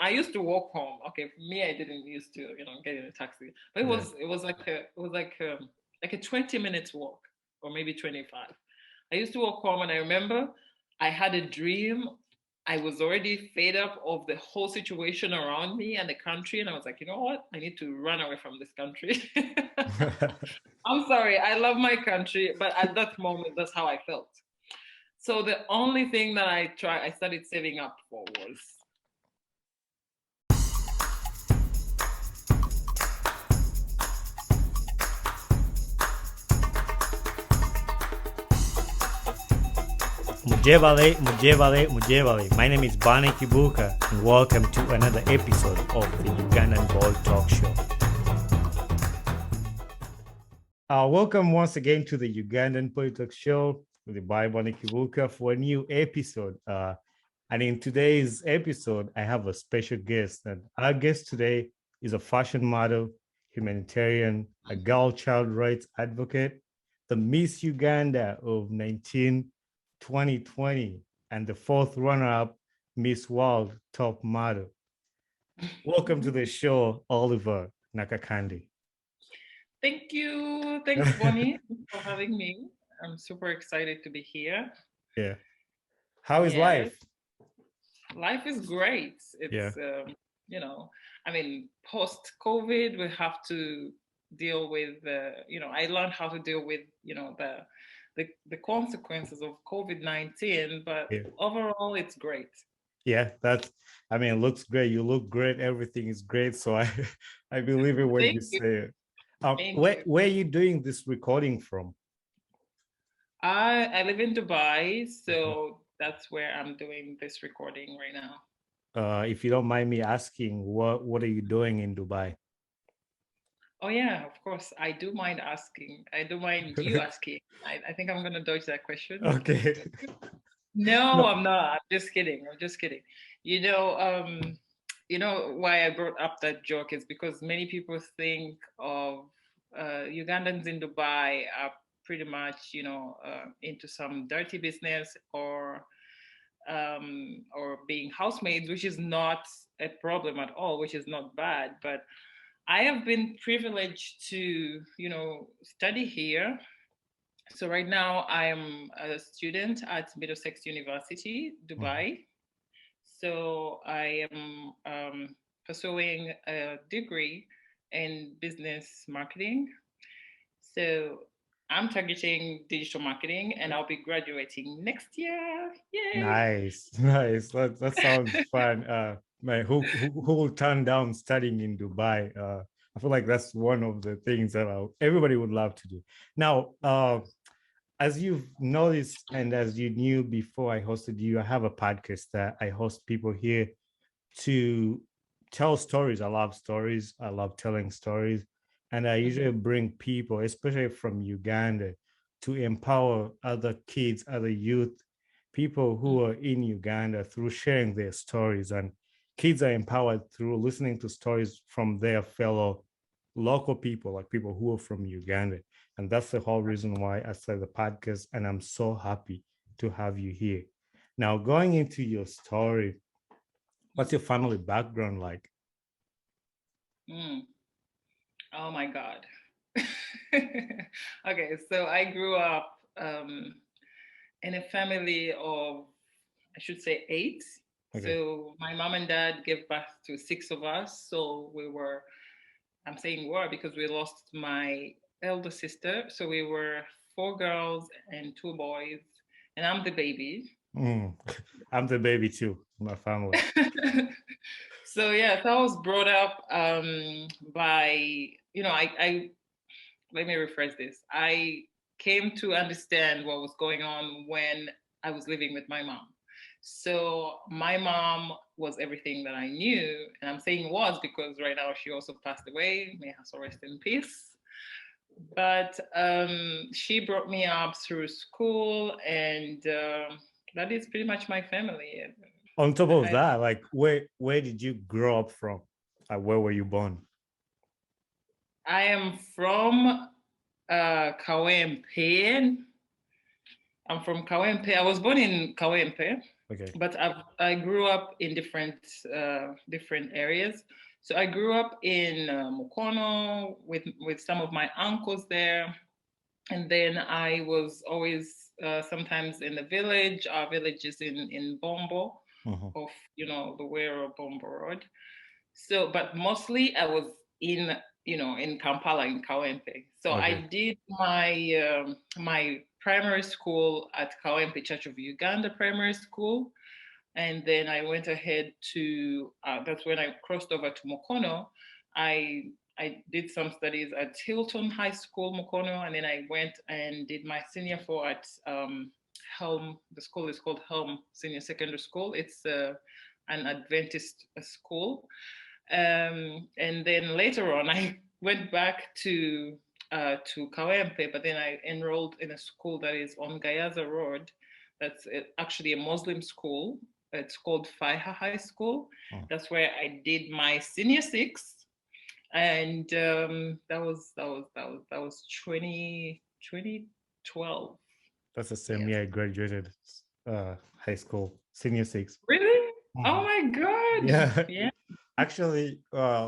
I used to walk home. Okay, for me, I didn't used to, get in a taxi, but it was like a 20 minutes walk, or maybe 25. I used to walk home, and I remember I had a dream. I was already fed up of the whole situation around me and the country, and I was like, you know what? I need to run away from this country. I'm sorry, I love my country, but at that moment, that's how I felt. So the only thing that I started saving up for was Mujevale, Mujevale, Mujevale. My name is Bani Kibuka, and welcome to another episode of the Ugandan Ball Talk Show. Welcome once again to the Ugandan Ball Talk Show with the Bani Kibuka for a new episode. And in today's episode, I have a special guest, and our guest today is a fashion model, humanitarian, a girl child rights advocate, the Miss Uganda of 2020, and the fourth runner-up Miss World top model. Welcome to the show, Oliver Nakakande. Thank you. Thanks, Bonnie, for having me. I'm super excited to be here. Yeah. How is life? Life is great. It's, post-COVID, we have to deal with, I learned how to deal with, the consequences of COVID-19, but overall, it's great. Yeah, it looks great. You look great. Everything is great. So I believe it when you say it. Where are you doing this recording from? I live in Dubai, so that's where I'm doing this recording right now. If you don't mind me asking, what are you doing in Dubai? Oh yeah, of course. I do mind asking. I don't mind you asking. I think I'm gonna dodge that question. Okay. No, I'm not. I'm just kidding. You know why I brought up that joke is because many people think of Ugandans in Dubai are pretty much, into some dirty business or being housemaids, which is not a problem at all, which is not bad. But I have been privileged to, study here. So right now I'm a student at Middlesex University, Dubai. So I am pursuing a degree in business marketing. So I'm targeting digital marketing, and I'll be graduating next year. Yay! Nice. That sounds fun. Who will turn down studying in Dubai? I feel like that's one of the things that everybody would love to do. Now, as you've noticed and as you knew before I hosted you, I have a podcast that I host people here to tell stories. I love stories. I love telling stories. And I usually bring people, especially from Uganda, to empower other kids, other youth, people who are in Uganda through sharing their stories. And kids are empowered through listening to stories from their fellow local people, like people who are from Uganda. And that's the whole reason why I started the podcast. And I'm so happy to have you here. Now, going into your story, what's your family background like? Oh my God. Okay, so I grew up in a family of, I should say, 8. Okay. So my mom and dad gave birth to 6 of us. So I'm saying were because we lost my elder sister. So we were 4 girls and 2 boys, and I'm the baby. I'm the baby too, my family. So yeah, so I was brought up by, I let me rephrase this. I came to understand what was going on when I was living with my mom. So my mom was everything that I knew, and I'm saying was because right now she also passed away. May her soul rest in peace. But she brought me up through school, and that is pretty much my family. On top of that, like where did you grow up from? Where were you born? I am from Kawempe. I'm from Kawempe. I was born in Kawempe. Okay. But I grew up in different areas. So I grew up in Mukono with some of my uncles there, and then I was always sometimes in the village. Our village is in Bombo, Mhm. of the Wero Bombo Road. So, but mostly I was in in Kampala, in Kawempe. So Okay. I did my primary school at Kawempe Church of Uganda Primary School, and then I went ahead to that's when I crossed over to Mukono. I did some studies at Hilton High School, Mukono, and then I went and did my senior four at Helm. The school is called Helm Senior Secondary School. It's an Adventist school. And then later on, I went back to Kawempe, but then I enrolled in a school that is on Gayaza Road. That's actually a Muslim school. It's called Faiha High School. Oh, That's where I did my senior six, and that was 2012. that's the same Yes. year I graduated high school, senior six. Really? Oh Mhm. my God. Yeah. Yeah. Actually,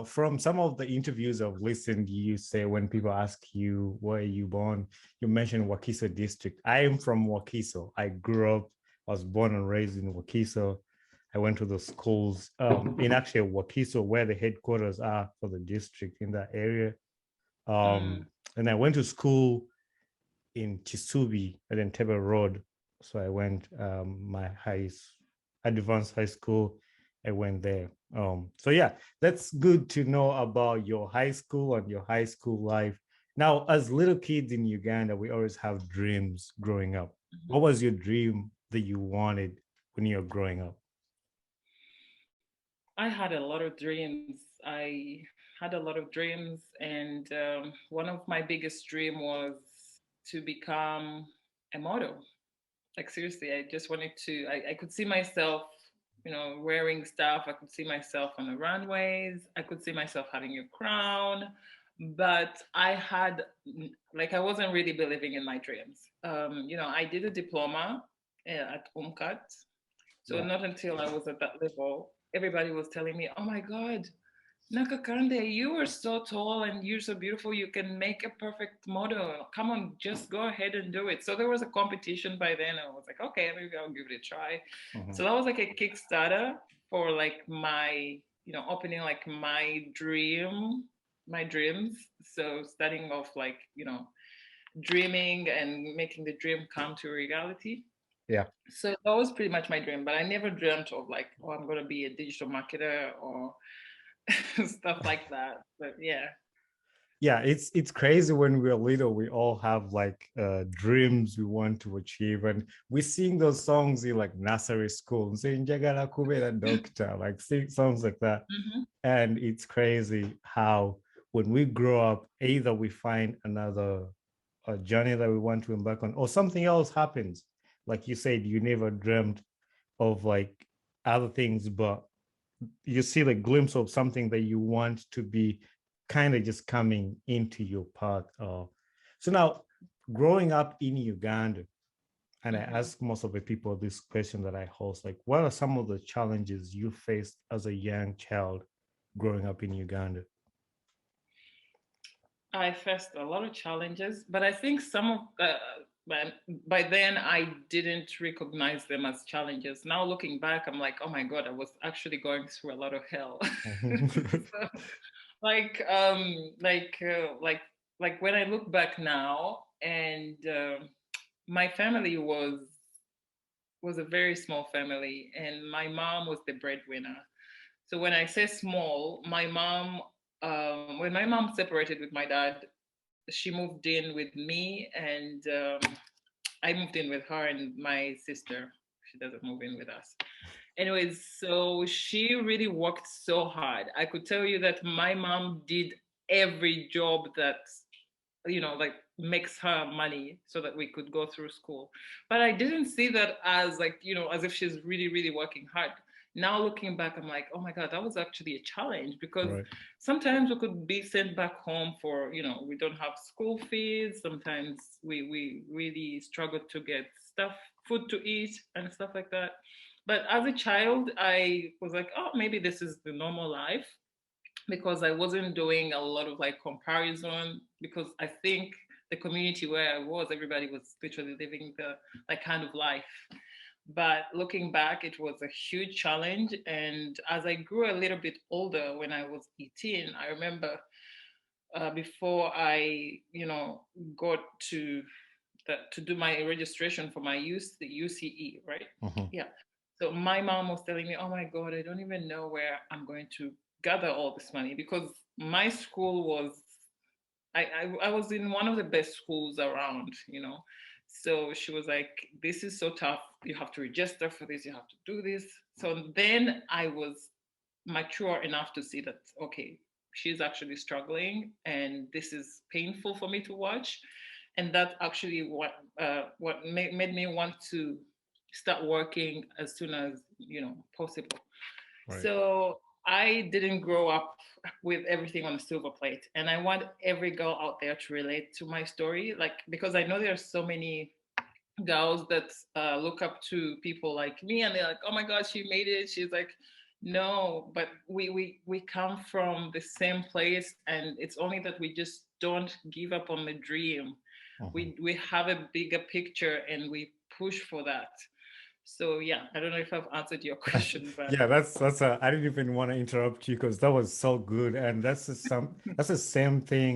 from some of the interviews I've listened, you say when people ask you where you born, you mentioned Wakiso district. I am from Wakiso. I grew up, I was born and raised in Wakiso. I went to the schools in actually Wakiso, where the headquarters are for the district in that area. Mm, And I went to school in Chisubi at Entebbe Road. So I went my advanced high school. I went there. So yeah, that's good to know about your high school and your high school life. Now, as little kids in Uganda, we always have dreams growing up. mhm. What was your dream that you wanted when you were growing up? I had a lot of dreams. I had a lot of dreams, and one of my biggest dream was to become a model. Like seriously, I just wanted to. I could see myself, wearing stuff. I could see myself on the runways. I could see myself having a crown, but I wasn't really believing in my dreams. I did a diploma at UMCAT, so Yeah. not until I was at that level, everybody was telling me, "Oh my God, Nakakande, you are so tall and you're so beautiful. You can make a perfect model. Come on, just go ahead and do it." So there was a competition by then. I was like, okay, maybe I'll give it a try. Mhm. So that was like a Kickstarter for like my, opening like my dreams. So starting off like, dreaming and making the dream come to reality. Yeah. So that was pretty much my dream, but I never dreamt of like, oh, I'm gonna be a digital marketer or stuff like that. But yeah. Yeah, it's crazy when we're little, we all have like dreams we want to achieve, and we sing those songs in like nursery school, saying "Jagala Kubera Doctor," like sing songs like that. Hmm. And it's crazy how when we grow up, either we find another journey that we want to embark on, or something else happens. Like you said, you never dreamt of like other things, but you see the glimpse of something that you want to be kind of just coming into your path. So now, growing up in Uganda, and I Hmm. ask most of the people this question that I host, like, what are some of the challenges you faced as a young child growing up in Uganda? I faced a lot of challenges, but I think some of by, by then I didn't recognize them as challenges. Now looking back, I'm like, oh my God, I was actually going through a lot of hell. So, like, like when I look back now, and my family was a very small family, and my mom was the breadwinner. So when I say small, when my mom separated with my dad, she moved in with me, and I moved in with her and my sister. She doesn't move in with us. Anyways, so she really worked so hard. I could tell you that my mom did every job that like makes her money so that we could go through school. But I didn't see that as like, as if she's really, really working hard. Now looking back, I'm like, oh my God, that was actually a challenge because Right. sometimes we could be sent back home for, we don't have school fees. Sometimes we really struggle to get food to eat and stuff like that. But as a child, I was like, oh, maybe this is the normal life, because I wasn't doing a lot of like comparison, because I think the community where I was, everybody was literally living the like kind of life. But looking back, it was a huge challenge. And as I grew a little bit older, when I was 18, I remember before I, got to do my registration for my the UCE, right? Mhm. Yeah. So my mom was telling me, "Oh my God, I don't even know where I'm going to gather all this money," because my school was, I was in one of the best schools around. So she was like, "This is so tough. You have to register for this. You have to do this." So then I was mature enough to see that, okay, she's actually struggling, and this is painful for me to watch. And that's actually what made me want to start working as soon as possible. Right. So I didn't grow up with everything on a silver plate, and I want every girl out there to relate to my story, like, because I know there are so many girls that look up to people like me, and they're like, "Oh my God, she made it." She's like, "No, but we come from the same place, and it's only that we just don't give up on the dream. Mhm. We have a bigger picture, and we push for that." So yeah, I don't know if I've answered your question, but Yeah, that's a, I didn't even want to interrupt you because that was so good. And that's the same thing.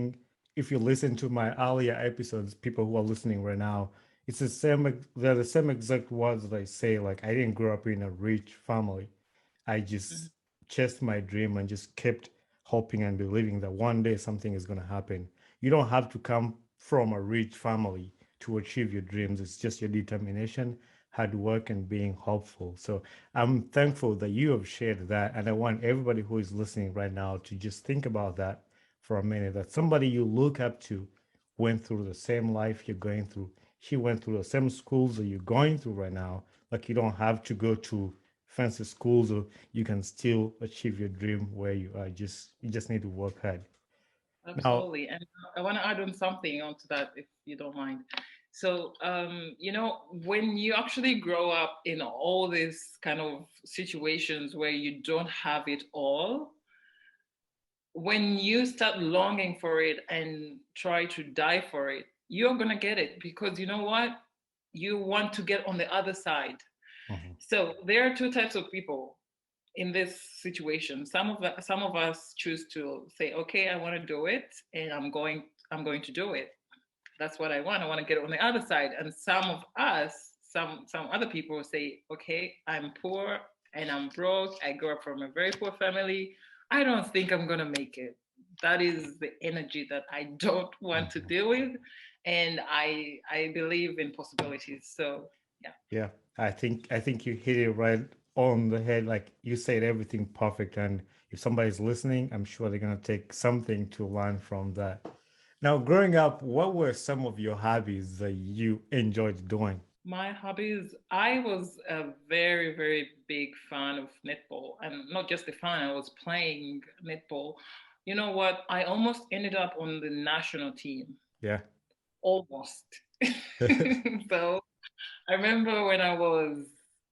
If you listen to my earlier episodes, people who are listening right now, it's the same, they're the same exact words that I say. Like, I didn't grow up in a rich family. I Mhm. just chased my dream and just kept hoping and believing that one day something is going to happen. You don't have to come from a rich family to achieve your dreams. It's just your determination, hard work, and being hopeful. So I'm thankful that you have shared that. And I want everybody who is listening right now to just think about that for a minute, that somebody you look up to went through the same life you're going through. He went through the same schools that you're going through right now. Like, you don't have to go to fancy schools, or you can still achieve your dream where you are. Just you just need to work hard. Now, absolutely. And I want to add on something onto that, if you don't mind. So, when you actually grow up in all these kind of situations where you don't have it all, when you start longing for it and try to die for it, you're going to get it, because you know what? You want to get on the other side. mhm, So there are two types of people in this situation. Some of us choose to say, okay, I want to do it, and I'm going to do it. That's what I want. I want to get on the other side. And some of us, some other people say, okay, I'm poor and I'm broke. I grew up from a very poor family. I don't think I'm gonna make it. That is the energy that I don't want to mhm. deal with. And I believe in possibilities. So yeah. Yeah, I think you hit it right on the head. Like, you said everything perfect. And if somebody's listening, I'm sure they're gonna take something to learn from that. Now, growing up, what were some of your hobbies that you enjoyed doing? My hobbies, I was a very, very big fan of netball. And not just a fan, I was playing netball. You know what? I almost ended up on the national team. Yeah. Almost. So I remember when I was,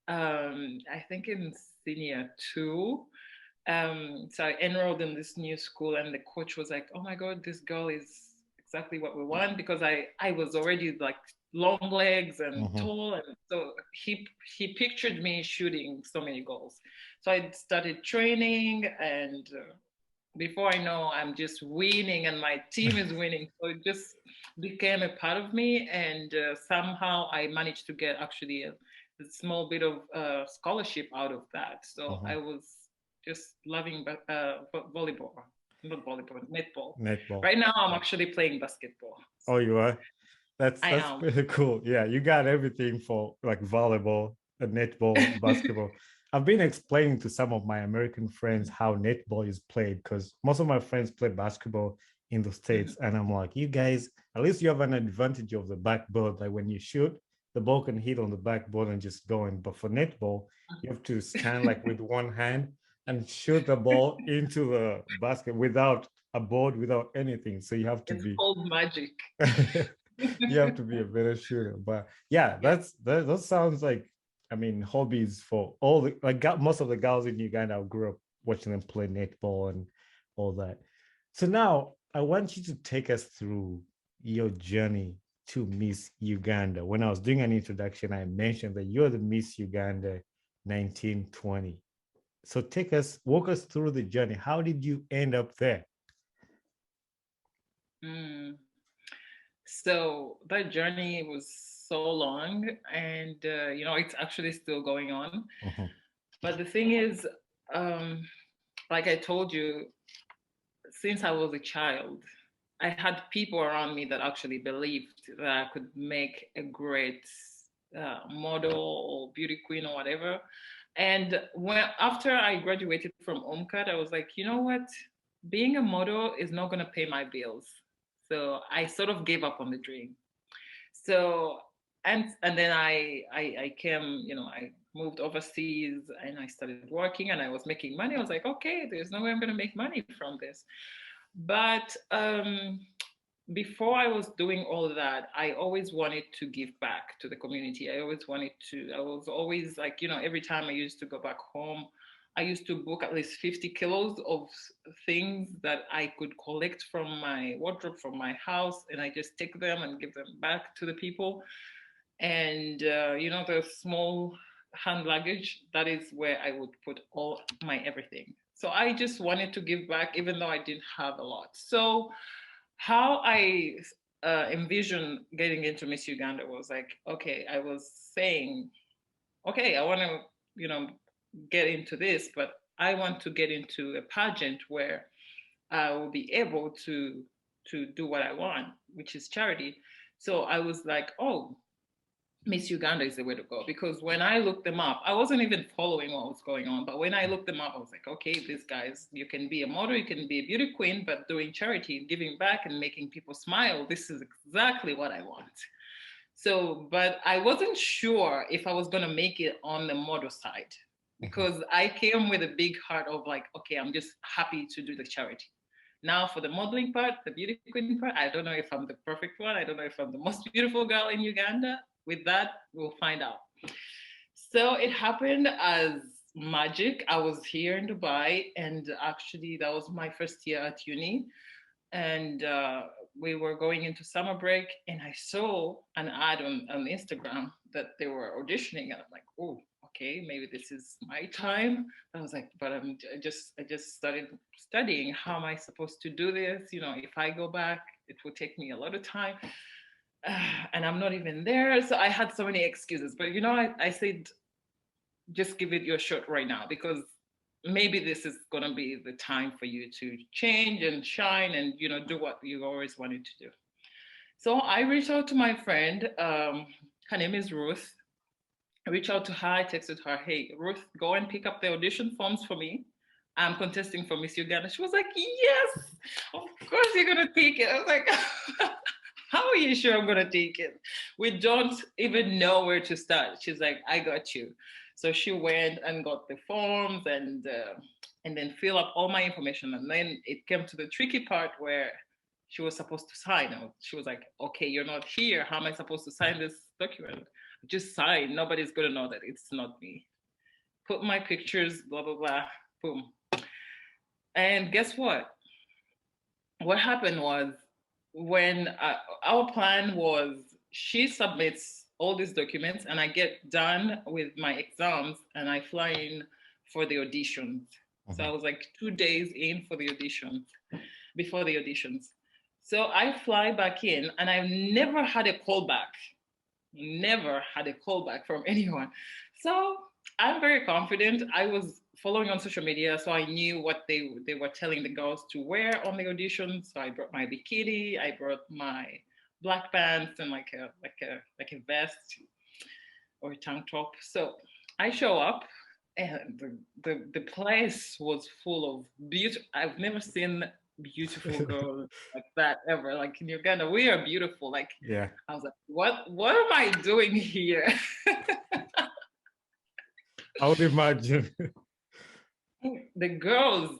I think in senior two. So I enrolled in this new school, and the coach was like, "Oh my God, this girl is exactly what we want," because I was already like long legs and Mhm. tall, and so he pictured me shooting so many goals. So I started training, and before I know, I'm just winning, and my team is winning. So it just became a part of me, and somehow I managed to get actually a small bit of scholarship out of that. So Mhm. I was just loving volleyball, not volleyball, netball. Netball. Right now, I'm actually playing basketball. Oh, So you are? That's I that's am. pretty cool. Yeah, you got everything for like volleyball, netball, basketball. I've been explaining to some of my American friends how netball is played because most of my friends play basketball in the States. And I'm like, you guys, at least you have an advantage of the backboard. Like, when you shoot, the ball can hit on the backboard and just go in. But for netball, you have to stand like with one hand and shoot the ball into the basket without a board, without anything. So you have to It's be called magic. you have to be a better shooter. But yeah, Yeah. that sounds like I mean, hobbies for all the most of the girls in Uganda grew up watching them play netball and all that. So now I want you to take us through your journey to Miss Uganda. When I was doing an introduction, I mentioned that you're the Miss Uganda 1920. So walk us through the journey. How did you end up there? So that journey was so long, and it's actually still going on. Mhm. But the thing is, like I told you, since I was a child, I had people around me that actually believed that I could make a great model or beauty queen or whatever. And after I graduated from OMCAT, I was like, you know what? Being a model is not going to pay my bills. So I sort of gave up on the dream. So and then I came, I moved overseas and I started working and I was making money. I was like, okay, there's no way I'm going to make money from this. But before I was doing all of that, I always wanted to give back to the community. I was always like, every time I used to go back home, I used to book at least 50 kilos of things that I could collect from my wardrobe, from my house, and I just take them and give them back to the people. And, the small hand luggage, that is where I would put all my everything. So I just wanted to give back, even though I didn't have a lot. So how I envisioned getting into Miss Uganda was like, okay, I was saying, okay, I want to, get into this, but I want to get into a pageant where I will be able to do what I want, which is charity. So I was like, oh, Miss Uganda is the way to go, because when I looked them up, I wasn't even following what was going on. But when I looked them up, I was like, okay, these guys, you can be a model, you can be a beauty queen, but doing charity, giving back and making people smile, this is exactly what I want. So, but I wasn't sure if I was going to make it on the model side, because I came with a big heart of like, okay, I'm just happy to do the charity. Now for the modeling part, the beauty queen part, I don't know if I'm the perfect one. I don't know if I'm the most beautiful girl in Uganda. With that, we'll find out. So it happened as magic. I was here in Dubai, and actually, that was my first year at uni. And we were going into summer break, and I saw an ad on Instagram that they were auditioning, and I'm like, oh, okay, maybe this is my time. I was like, but I just started studying. How am I supposed to do this? If I go back, it will take me a lot of time. And I'm not even there. So I had so many excuses. But I said, just give it your shot right now, because maybe this is going to be the time for you to change and shine and do what you always wanted to do. So I reached out to my friend. Her name is Ruth. I reached out to her. I texted her, hey, Ruth, go and pick up the audition forms for me. I'm contesting for Miss Uganda. She was like, yes, of course you're going to take it. I was like, how are you sure I'm going to take it? We don't even know where to start. She's like, I got you. So she went and got the forms and then fill up all my information. And then it came to the tricky part where she was supposed to sign. She was like, okay, you're not here. How am I supposed to sign this document? Just sign. Nobody's going to know that it's not me. Put my pictures, blah, blah, blah, boom. And guess what? What happened was, when our plan was, she submits all these documents and I get done with my exams and I fly in for the auditions. So I was like 2 days in for the auditions, before the auditions. So I fly back in and I've never had a call back. Never had a call back from anyone. So I'm very confident. I was following on social media, so I knew what they were telling the girls to wear on the audition. So I brought my bikini, I brought my black pants and like a vest or a tank top. So I show up, and the place was full of beautiful. I've never seen beautiful girls like that ever. Like in Uganda, we are beautiful. Like, yeah, I was like, what am I doing here? I would imagine. The girls,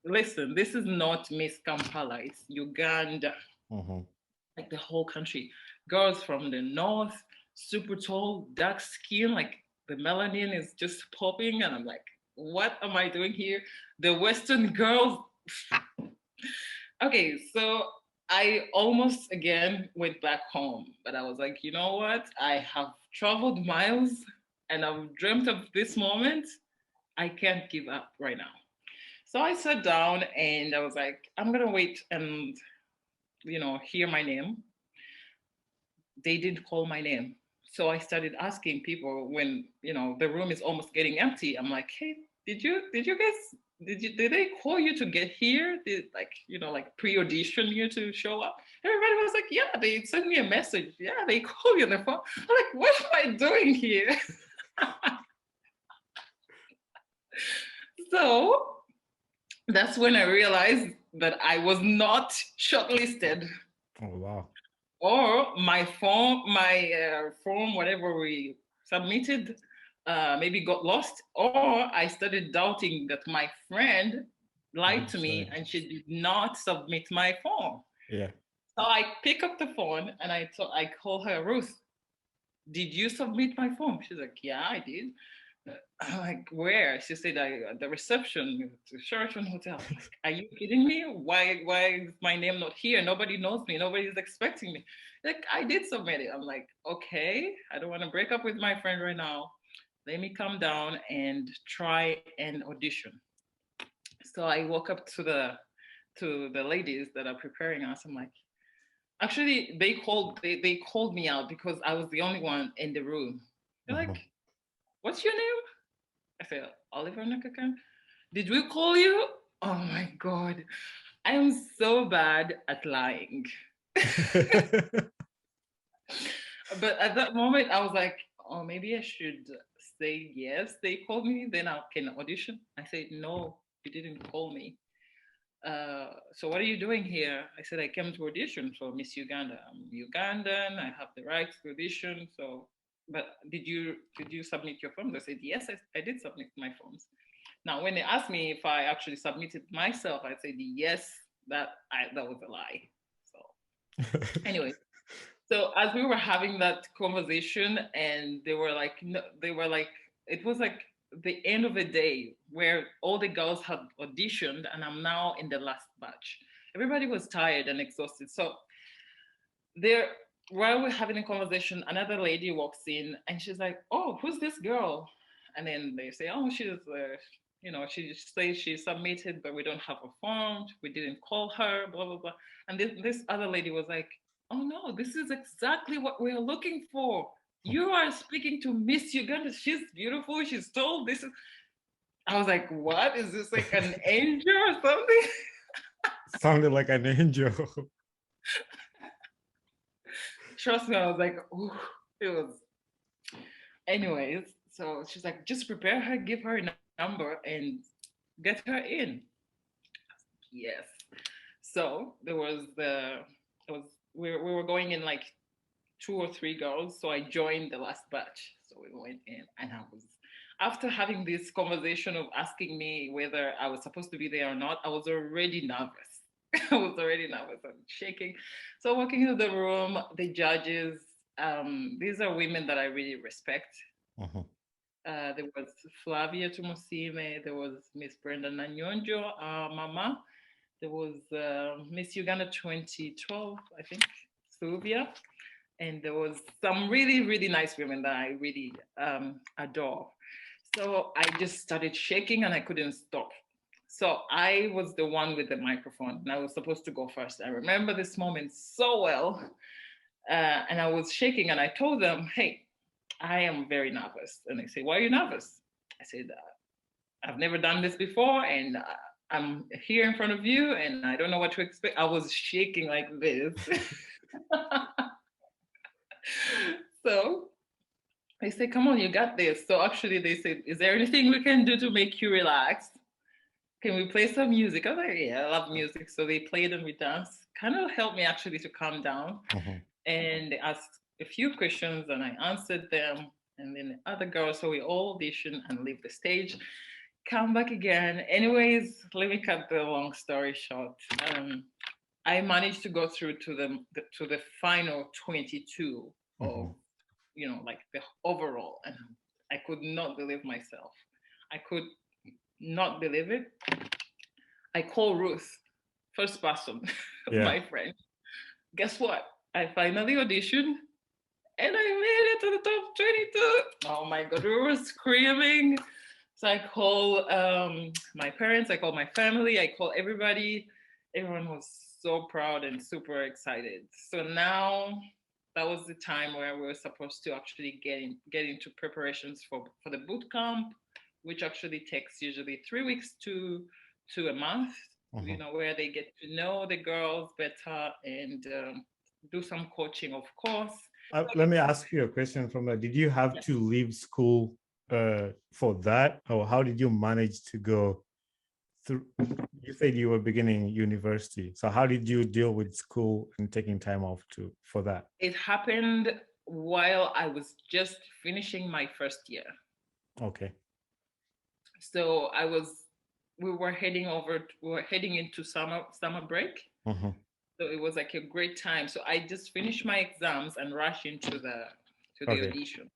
listen, this is not Miss Kampala, it's Uganda. Like the whole country. Girls from the north, super tall, dark skin, like the melanin is just popping, and I'm like, what am I doing here? The Western girls. Okay, so I almost again went back home, but I was like, you know what? I have traveled miles and I've dreamt of this moment. I can't give up right now. So I sat down and I was like, I'm gonna wait and hear my name. They didn't call my name. So I started asking people when, the room is almost getting empty. I'm like, hey, did you guys did they call you to get here? Did like pre-audition you to show up? Everybody was like, yeah, they sent me a message. Yeah, they called you on the phone. I'm like, what am I doing here? So that's when I realized that I was not shortlisted. Oh, wow. Or my form, whatever we submitted, maybe got lost, or I started doubting that my friend lied to me and she did not submit my form. Yeah. So I pick up the phone and I call her, Ruth, did you submit my form? She's like, yeah, I did. I'm like, where? She said, at the reception, to Sheraton Hotel. I'm like, are you kidding me? Why is my name not here? Nobody knows me. Nobody's expecting me. Like, I did submit it. I'm like, okay, I don't want to break up with my friend right now. Let me come down and try and audition. So I walk up to the ladies that are preparing us. I'm like, actually, they called me out because I was the only one in the room. They're like, what's your name? I said, Oliver Nakakande. Did we call you? Oh my God. I am so bad at lying. But at that moment, I was like, oh, maybe I should say yes, they called me, then I can audition. I said, no, you didn't call me. So what are you doing here? I said, I came to audition for Miss Uganda. I'm Ugandan. I have the right to audition. So, but did you submit your forms? I said, yes, I did submit my forms. Now, when they asked me if I actually submitted myself, I said, yes, that was a lie. So anyway, so as we were having that conversation, and they were like, no, it was like the end of the day where all the girls had auditioned, and I'm now in the last batch. Everybody was tired and exhausted. So there, while we're having a conversation, another lady walks in and she's like, "Oh, who's this girl?" And then they say, "Oh, she just says she submitted, but we don't have a form. We didn't call her, blah, blah, blah." And this other lady was like, "Oh no, this is exactly what we're looking for. You are speaking to Miss Uganda. She's beautiful. She's tall. This is." I was like, "What? Is this like an angel or something?" Sounded like an angel. Trust me, I was like, "Ooh, it was." Anyways, so she's like, "Just prepare her, give her a number, and get her in." Yes. So we were going in like two or three girls. So I joined the last batch. So we went in, and I was, after having this conversation of asking me whether I was supposed to be there or not, I was already nervous. I was already nervous. I'm shaking. So walking into the room, the judges, these are women that I really respect. There was Flavia Tumosime, there was Miss Brenda Nanyonjo, Mama, there was Miss Uganda 2012, I think, Sylvia, and there was some really, really nice women that I really adore. So I just started shaking and I couldn't stop. So I was the one with the microphone and I was supposed to go first. I remember this moment so well. And I was shaking and I told them, hey, I am very nervous. And they say, why are you nervous? I said, I've never done this before and I'm here in front of you and I don't know what to expect. I was shaking like this. So they say, come on, you got this. So actually they said, is there anything we can do to make you relax? Can we play some music? I was like, yeah, I love music. So they played and we danced. Kind of helped me actually to calm down. And they asked a few questions and I answered them. And then the other girls, so we all audition and leave the stage, come back again. Anyways, let me cut the long story short. I managed to go through to the final 22 of, like the overall. And I could not believe myself. I could not believe it. I call Ruth, first person, Yeah. my friend. Guess what? I finally auditioned and I made it to the top 22. Oh my God, we were screaming. So I call my parents, I call my family, I call everybody. Everyone was so proud and super excited. So now that was the time where we were supposed to actually get into preparations for the boot camp, which actually takes usually 3 weeks to a month. Mhm. Where they get to know the girls better and do some coaching, of course. Let me ask you a question from that. Did you have to leave school for that, or how did you manage to go through? You said you were beginning university, so how did you deal with school and taking time off for that? It happened while I was just finishing my first year. Okay. So we were heading into summer break. Mm-hmm. So it was like a great time. So I just finished my exams and rushed into the Okay. audition.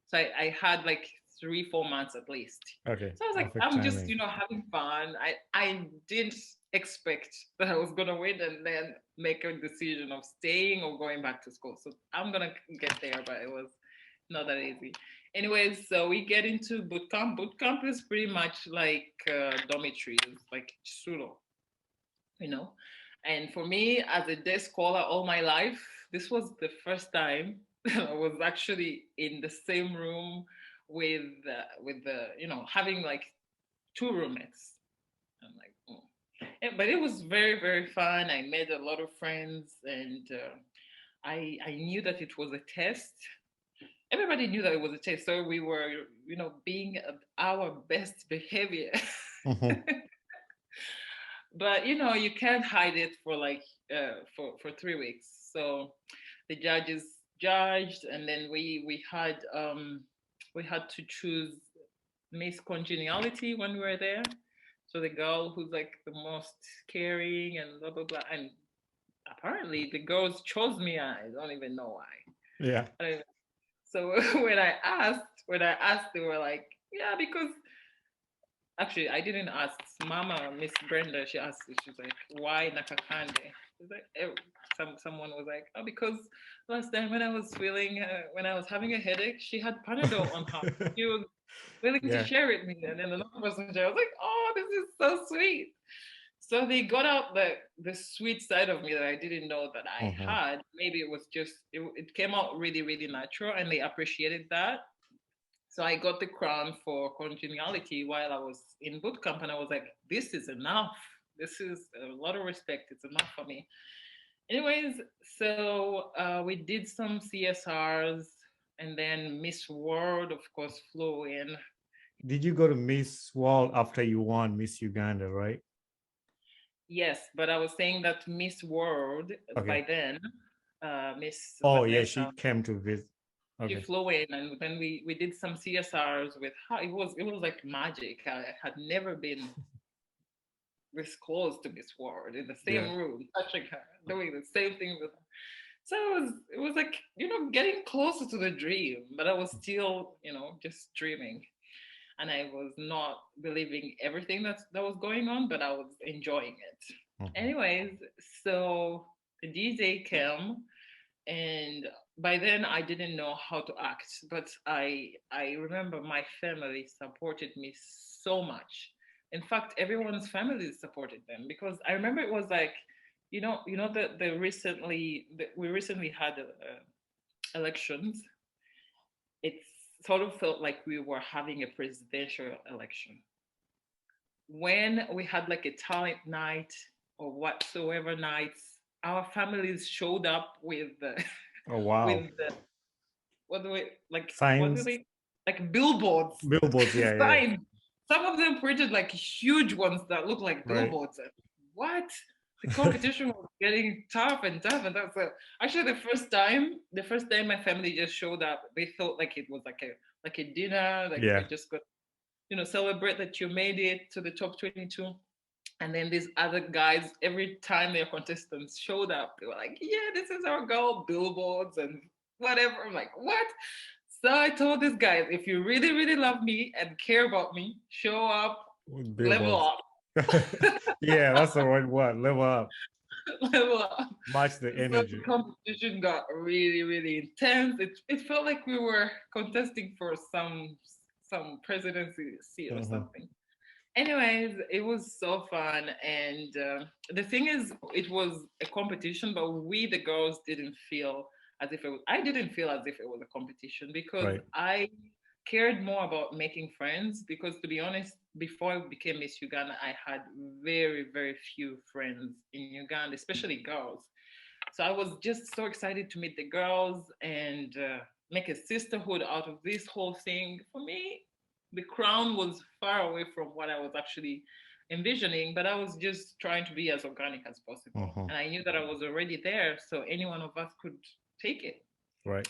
So I had like 3-4 months at least. Okay. So I was like, Perfect I'm just, timing. having fun. I didn't expect that I was gonna win and then make a decision of staying or going back to school. So I'm gonna get there, but it was not that easy. Anyways, so we get into boot camp. Boot camp is pretty much like dormitory, it's like pseudo, you know. And for me, as a day scholar all my life, this was the first time I was actually in the same room with the having like two roommates. I'm like, oh. But it was very very fun. I made a lot of friends, and I knew that it was a test. Everybody knew that it was a test, so we were being at our best behavior. Mm-hmm. But you can't hide it for like for 3 weeks. So the judges judged, and then we had to choose Miss Congeniality when we were there. So the girl who's like the most caring and blah blah blah. And apparently the girls chose me. I don't even know why. Yeah. So when I asked, they were like, yeah, because actually, I didn't ask. Mama, Miss Brenda, she asked. She's like, "Why Nakakande?" She's like, someone was like, "Oh, because last time when I was having a headache, she had Panadol on her. She was willing to Yeah. share it with me." And then another person shared. I was like, "Oh, this is so sweet." So they got out the sweet side of me that I didn't know that I Mm-hmm. had. Maybe it was just it came out really really natural, and they appreciated that. So I got the crown for congeniality while I was in boot camp, and I was like, this is enough. This is a lot of respect. It's enough for me. Anyways, so we did some CSRs, and then Miss World, of course, flew in. Did you go to Miss World after you won Miss Uganda, right? Yes, but I was saying that Miss World Okay. by then, Miss Oh, yeah, she Vanessa, came to visit. she Okay. flew in, and then we did some CSRs with her. It was like magic. I had never been this close to Miss Ward in the Yeah. same room, touching her, doing the same thing with her. So it was like, getting closer to the dream, but I was still, just dreaming. And I was not believing everything that was going on, but I was enjoying it. Mm-hmm. Anyways, so the DJ came, and by then I didn't know how to act, but I remember my family supported me so much. In fact, everyone's family supported them, because I remember it was like, that we recently had elections. It sort of felt like we were having a presidential election when we had like a talent night or whatsoever nights. Our families showed up with Oh, wow. with what do we like? What do Signs, they like? Billboards, billboards. Yeah, yeah, signs. Some of them printed like huge ones that look like right. billboards. What? The competition was getting tough and tough and tough. So actually, the first time my family just showed up, they thought like it was like a dinner, like Yeah. we just got celebrate that you made it to the top 22. And then these other guys, every time their contestants showed up, they were like, yeah, this is our goal, billboards and whatever. I'm like, what? So I told these guys, if you really, really love me and care about me, show up, With level billboards. up, Yeah, that's the right word. Level up. level up. Match the So the energy. competition got really, really intense. It felt like we were contesting for some presidency seat or Mhm. something. Anyways, it was so fun, and the thing is, it was a competition, but we the girls didn't feel as if it was. I didn't feel as if it was a competition because Right. I cared more about making friends. Because to be honest, before I became Miss Uganda, I had very, very few friends in Uganda, especially girls. So I was just so excited to meet the girls and make a sisterhood out of this whole thing. For me, the crown was far away from what I was actually envisioning, but I was just trying to be as organic as possible. Mhm. And I knew that I was already there, so any one of us could take it. Right.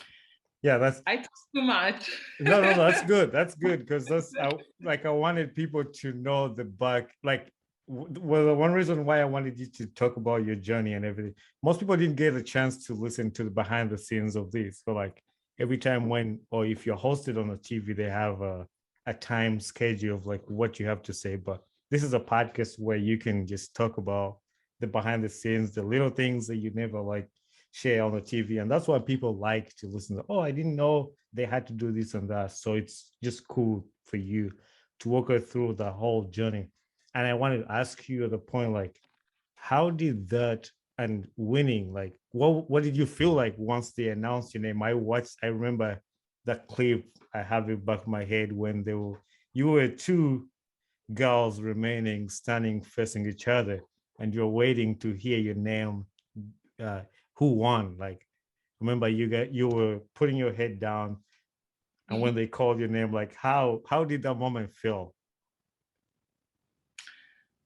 Yeah, that's I talk too much. no, no, no, that's good. That's good because I wanted people to know the back. Like, well, the one reason why I wanted you to talk about your journey and everything. Most people didn't get a chance to listen to the behind the scenes of this. So, like, every time when or if you're hosted on a TV, they have a time schedule of like what you have to say. But this is a podcast where you can just talk about the behind the scenes, the little things that you never like share on the TV. And that's why people like to listen to, oh, I didn't know they had to do this and that. So it's just cool for you to walk her through the whole journey. And I wanted to ask you at the point, like, how did that and winning, like, what did you feel like once they announced your name? I remember that clip, I have it back in my head when you were two girls remaining standing facing each other and you're waiting to hear your name, uh, who won. Like, remember you were putting your head down, and when they called your name, like how did that moment feel?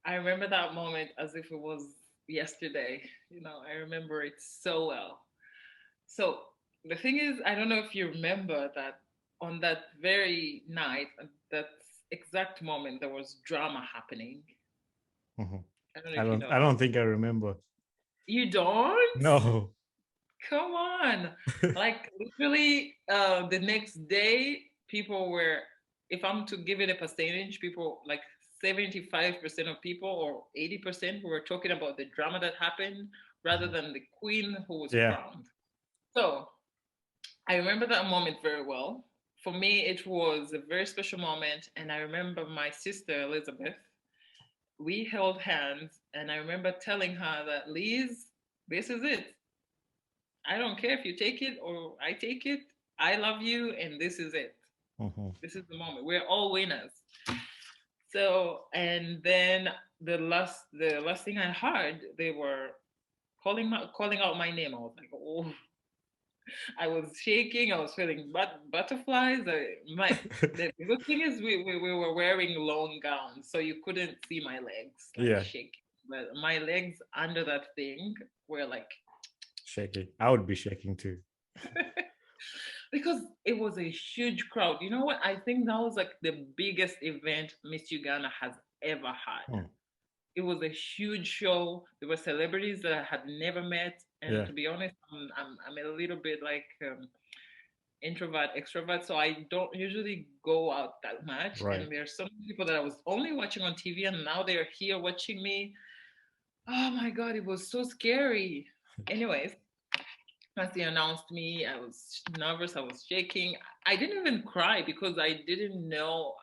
I remember that moment as if it was yesterday. I remember it so well. So the thing is, I don't know if you remember that on that very night, at that exact moment, there was drama happening. Mhm. I don't know I if you don't know I that. don't think I remember. You don't? No. Come on. Like literally, the next day, people were, if I'm to give it a percentage, people like 75% of people or 80% were talking about the drama that happened rather Mhm. than the queen who was Yeah. crowned. So I remember that moment very well. For me, it was a very special moment. And I remember my sister, Elizabeth, we held hands. And I remember telling her that, Liz, this is it. I don't care if you take it or I take it. I love you. And this is it. Mhm. This is the moment. We're all winners. So, and then the last thing I heard, they were calling out my name. I was like, oh, I was shaking. I was feeling butterflies. The good thing is we were wearing long gowns, so you couldn't see my legs like Yeah, shaking. But my legs under that thing were like shaking. I would be shaking too. because it was a huge crowd. You know what? I think that was like the biggest event Miss Uganda has ever had. Hmm. It was a huge show. There were celebrities that I had never met, and Yeah. to be honest, I'm a little bit like introvert, extrovert, so I don't usually go out that much. Right. And there's some people that I was only watching on TV, and now they're here watching me. Oh my god, it was so scary. Anyways, once they announced me, I was nervous. I was shaking. I didn't even cry because I didn't know.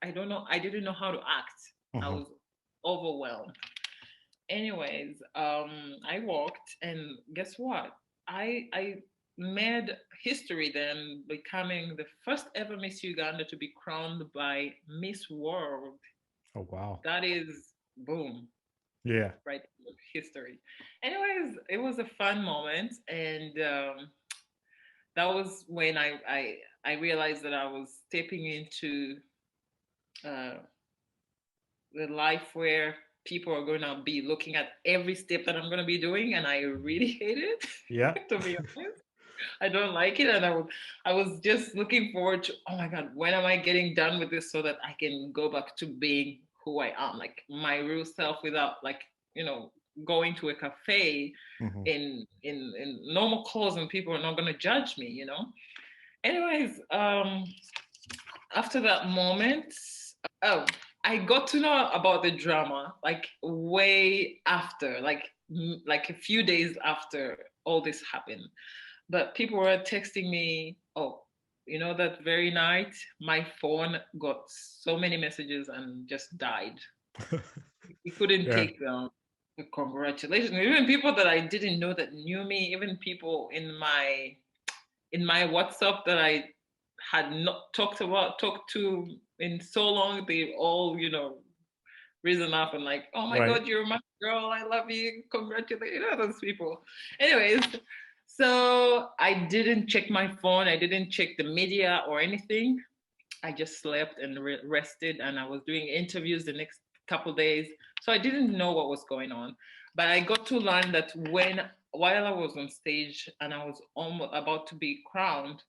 I don't know. I didn't know how to act. I Mhm. was overwhelmed. Anyways, I walked, and guess what? I made history then, becoming the first ever Miss Uganda to be crowned by Miss World. Oh wow. That is boom, Yeah. right? History. Anyways, it was a fun moment, and that was when I realized that I was stepping into uh, the life where people are going to be looking at every step that I'm going to be doing, and I really hate it. Yeah. To be honest, I don't like it, and I was just looking forward to, oh my god, when am I getting done with this so that I can go back to being who I am, like my real self, without like going to a cafe Mhm. in normal clothes and people are not going to judge me. Anyways, after that moment, oh, I got to know about the drama like way after, like a few days after all this happened. But people were texting me, oh, that very night, my phone got so many messages and just died. It couldn't Yeah. take the congratulations. Even people that I didn't know that knew me, even people in my WhatsApp that I had not talked to in so long, they all, risen up and like, oh my Right. God, you're my girl. I love you. Congratulations, those people. Anyways, so I didn't check my phone. I didn't check the media or anything. I just slept and rested, and I was doing interviews the next couple days. So I didn't know what was going on. But I got to learn that while I was on stage and I was almost about to be crowned,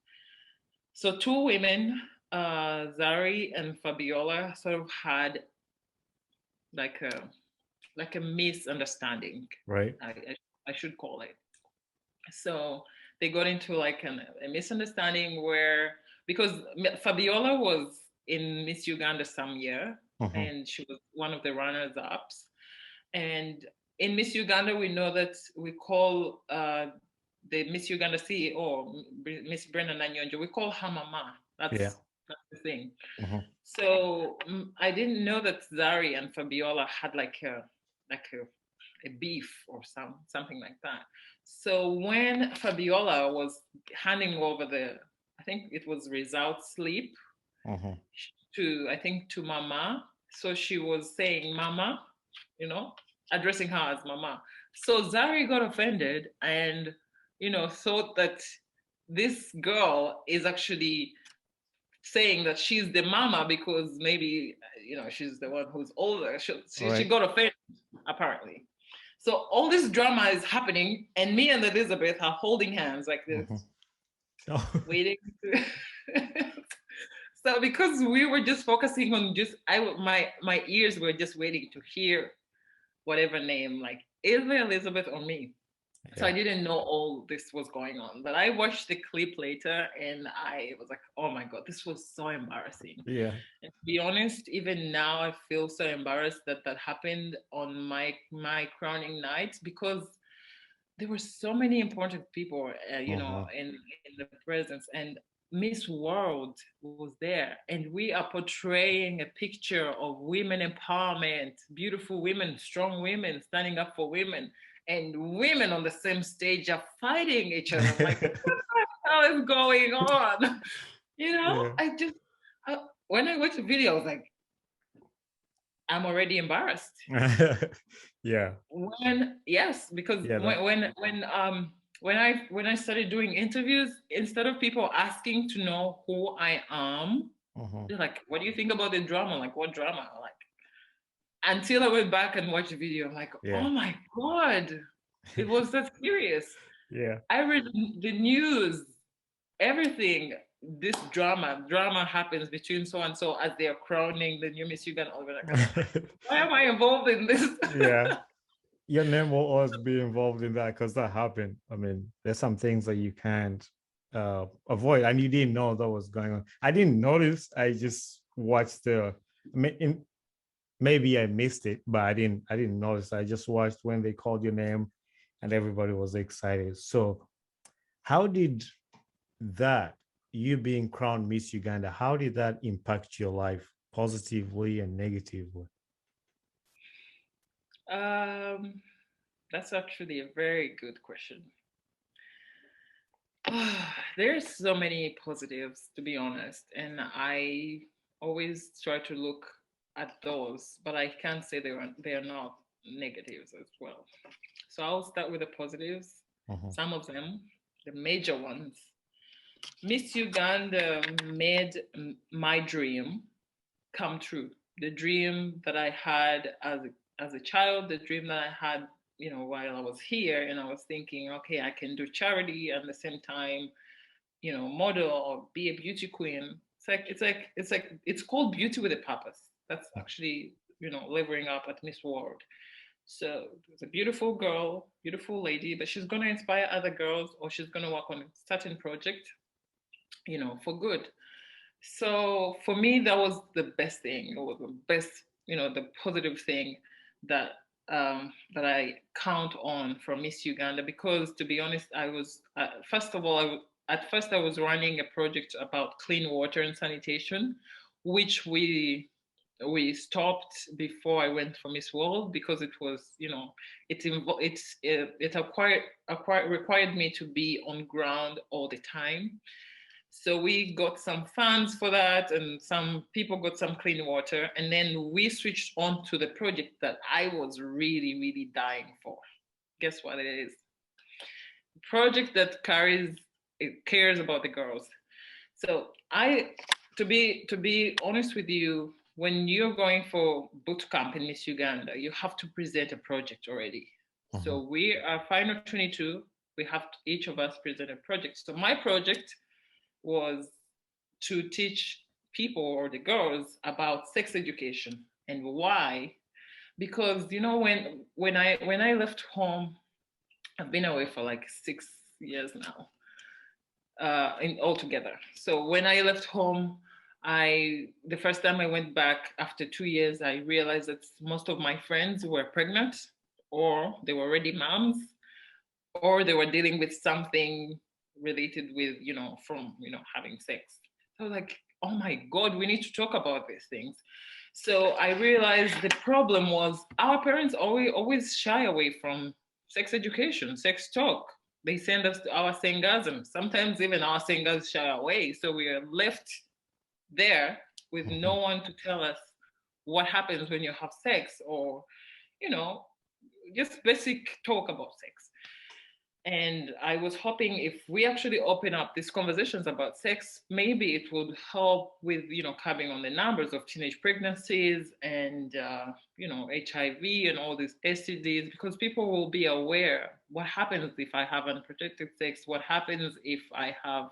so two women, Zari and Fabiola, sort of had like a misunderstanding. Right. I should call it. So they got into like a misunderstanding where, because Fabiola was in Miss Uganda some year, Mhm. and she was one of the runners ups. And in Miss Uganda, we know that we call the Miss Uganda CEO, Miss Brenda Nanyonjo, we call her Mama. Yeah. That's the thing. Mhm. So I didn't know that Zari and Fabiola had like a beef or something like that. So when Fabiola was handing over I think it was results slip Mhm. to Mama. So she was saying Mama, addressing her as Mama. So Zari got offended and thought that this girl is actually saying that she's the mama because maybe she's the one who's older. She Right. got offended apparently. So all this drama is happening, and me and Elizabeth are holding hands like this, Mhm. Oh. waiting. So because we were just focusing on my ears were just waiting to hear whatever name, like either Elizabeth or me. So I Yeah. didn't know all this was going on, but I watched the clip later and I was like, oh my God, this was so embarrassing. Yeah. And to be honest, even now I feel so embarrassed that that happened on my crowning night, because there were so many important people, Mhm. in the presence, and Miss World was there, and we are portraying a picture of women empowerment, beautiful women, strong women standing up for women, and women on the same stage are fighting each other. I'm like, what the hell is going on? Yeah. When I watched the video, I was like, I'm already embarrassed. Yeah. Yes, because Yeah. That. when I started doing interviews, instead of people asking to know who I am, Mhm. they're like, what do you think about the drama? Like, what drama? Like, until I went back and watched the video, I'm like, Yeah. oh my God, it was that serious. Yeah. I read the news, everything. This drama happens between so and so as they are crowning the new Miss Uganda. Like, why am I involved in this? Yeah. Your name will always be involved in that because that happened. I mean, there's some things that you can't avoid, and you didn't know that was going on. I didn't notice. I just watched the. Maybe I missed it, but I didn't notice. I just watched when they called your name, and everybody was excited. So, how did that you being crowned Miss Uganda? How did that impact your life positively and negatively? um, that's actually a very good question. There's so many positives, to be honest, and I always try to look at those, but I can't say they are not negatives as well. So I'll start with the positives. Mhm. Some of them, the major ones. Miss Uganda made my dream come true. The dream that I had as a child, the dream that I had, while I was here, and I was thinking, okay, I can do charity at the same time, model or be a beauty queen. It's called beauty with a purpose. That's actually, leveling up at Miss World. So it's a beautiful girl, beautiful lady, but she's gonna inspire other girls, or she's gonna work on a certain project. for good. So for me, that was the best thing. It was the best, the positive thing that that I count on from Miss Uganda. Because to be honest, I was first of all, at first I was running a project about clean water and sanitation, which we stopped before I went for Miss World because it was, it required me to be on ground all the time. So we got some funds for that, and some people got some clean water. And then we switched on to the project that I was really, really dying for. Guess what it is? Project that cares about the girls. So to be honest with you, when you're going for boot camp in Miss Uganda, you have to present a project already. So we are final 22. We have to, each of us present a project. So my project was to teach people or the girls about sex education. And why? Because when I left home, I've been away for like 6 years now, in altogether. So when I left home, the first time I went back after 2 years, I realized that most of my friends were pregnant, or they were already moms, or they were dealing with something related with, from, having sex. So I was like, oh my God, we need to talk about these things. So I realized the problem was our parents always shy away from sex education, sex talk. They send us to our sengasm. Sometimes even our sengas shy away. So we are left there with no one to tell us what happens when you have sex, or, just basic talk about sex. And I was hoping if we actually open up these conversations about sex, maybe it would help with, curbing on the numbers of teenage pregnancies and, HIV and all these STDs, because people will be aware what happens if I have unprotected sex, what happens if I have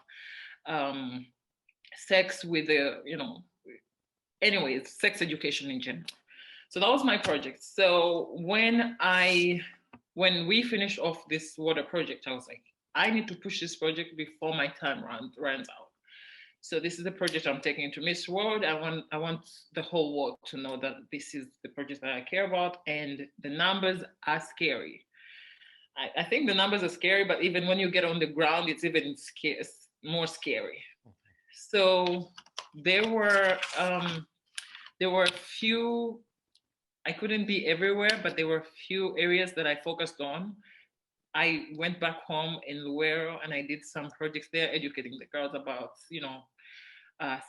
sex with anyways, sex education in general. So that was my project. So when we finished off this water project, I was like, I need to push this project before my time runs out. So this is the project I'm taking to Miss World. I want the whole world to know that this is the project that I care about, and the numbers are scary. I think the numbers are scary, but even when you get on the ground, it's even more scary. So there were a few. I couldn't be everywhere, but there were a few areas that I focused on. I went back home in Luero and I did some projects there, educating the girls about,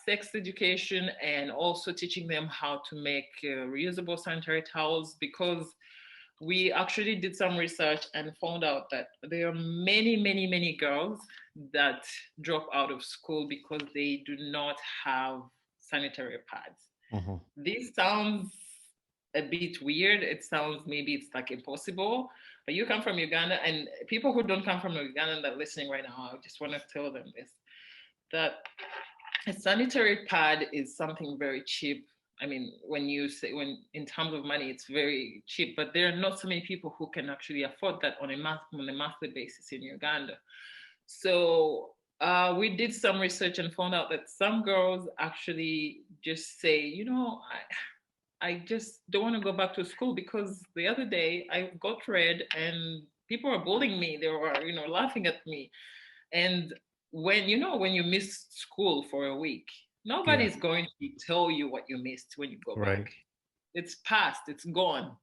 sex education, and also teaching them how to make reusable sanitary towels, because we actually did some research and found out that there are many, many, many girls that drop out of school because they do not have sanitary pads. This sounds a bit weird. It sounds, maybe it's like impossible, but you come from Uganda, and people who don't come from Uganda that are listening right now, I just want to tell them this, that a sanitary pad is something very cheap. I mean, when in terms of money, it's very cheap, but there are not so many people who can actually afford that on a monthly basis in Uganda. So we did some research and found out that some girls actually just say, I just don't want to go back to school because the other day I got read and people were bullying me. They were, laughing at me. And when you miss school for a week, nobody's going to tell you what you missed when you go back. It's past, it's gone.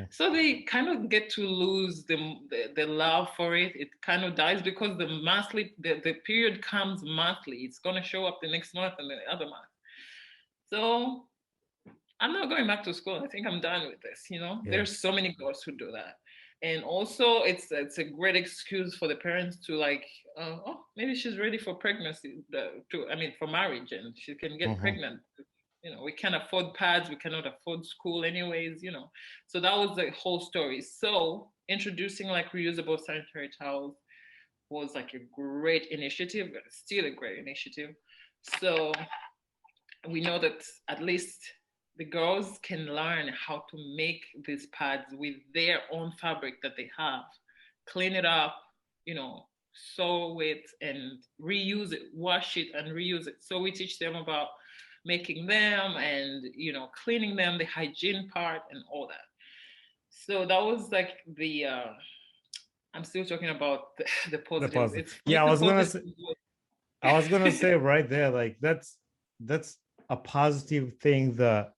So they kind of get to lose the love for it. It kind of dies because the period comes monthly. It's going to show up the next month and the other month. So I'm not going back to school. I think I'm done with this. There's so many girls who do that. And also it's a great excuse for the parents to like, maybe she's ready for pregnancy, for marriage, and she can get pregnant. We can't afford pads, we cannot afford school anyways, So that was the whole story. So introducing like reusable sanitary towels was like a great initiative, but it's still a great initiative. So we know that at least the girls can learn how to make these pads with their own fabric that they have, clean it up, sew it and reuse it, wash it and reuse it. So we teach them about making them and cleaning them, the hygiene part and all that. So that was like the I'm still talking about the The positive. positive. It's Yeah, mixed positive. I was gonna say right there, like that's a positive thing that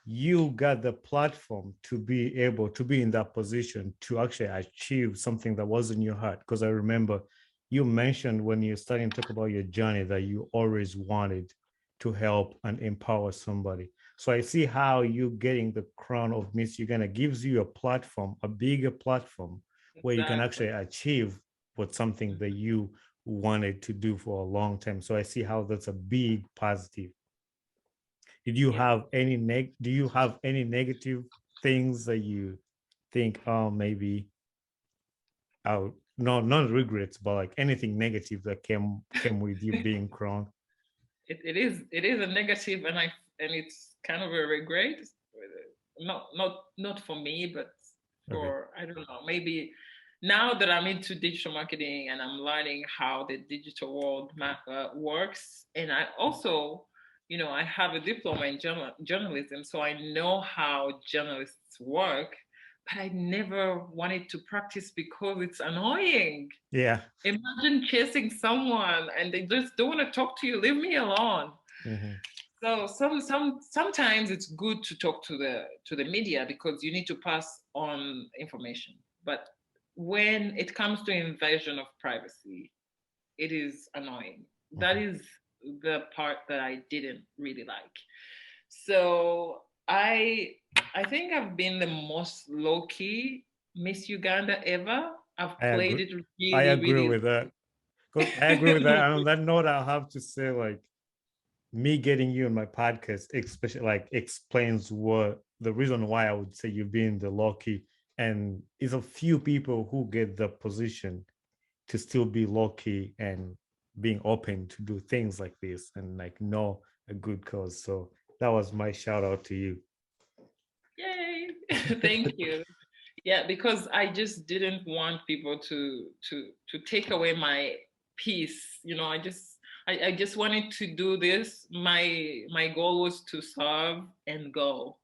you got the platform to be able to be in that position to actually achieve something that was in your heart. Because I remember you mentioned when you're starting to talk about your journey that you always wanted to help and empower somebody. So I see how you getting the crown of Miss Uganda gives you a platform, a bigger platform where you can actually Exactly. achieve what something that you wanted to do for a long time. So I see how that's a big positive. Did you Yeah. have any do you have any negative things that you think, oh, maybe out, no, not regrets, but like anything negative that came with you being crowned? It is a negative, and it's kind of a regret. Not for me, but Okay. for, I don't know, maybe now that I'm into digital marketing and I'm learning how the digital world works, and I also, I have a diploma in journalism, so I know how journalists work, but I never wanted to practice because it's annoying. Yeah. Imagine chasing someone and they just don't want to talk to you. Leave me alone. Mm-hmm. So sometimes it's good to talk to the media because you need to pass on information. But when it comes to invasion of privacy, it is annoying. That Mm-hmm. is the part that I didn't really like. So I think I've been the most low key Miss Uganda ever. I've I played agree. it I really, agree really with that. Because I agree with that. And on that note, I'll have to say, like, me getting you in my podcast, especially like explains what the reason why I would say you've been the lucky, and is a few people who get the position to still be lucky and being open to do things like this and like know a good cause. So that was my shout out to you. Yay! Thank you. Yeah, because I just didn't want people to take away my peace. I just wanted to do this. My goal was to serve and go.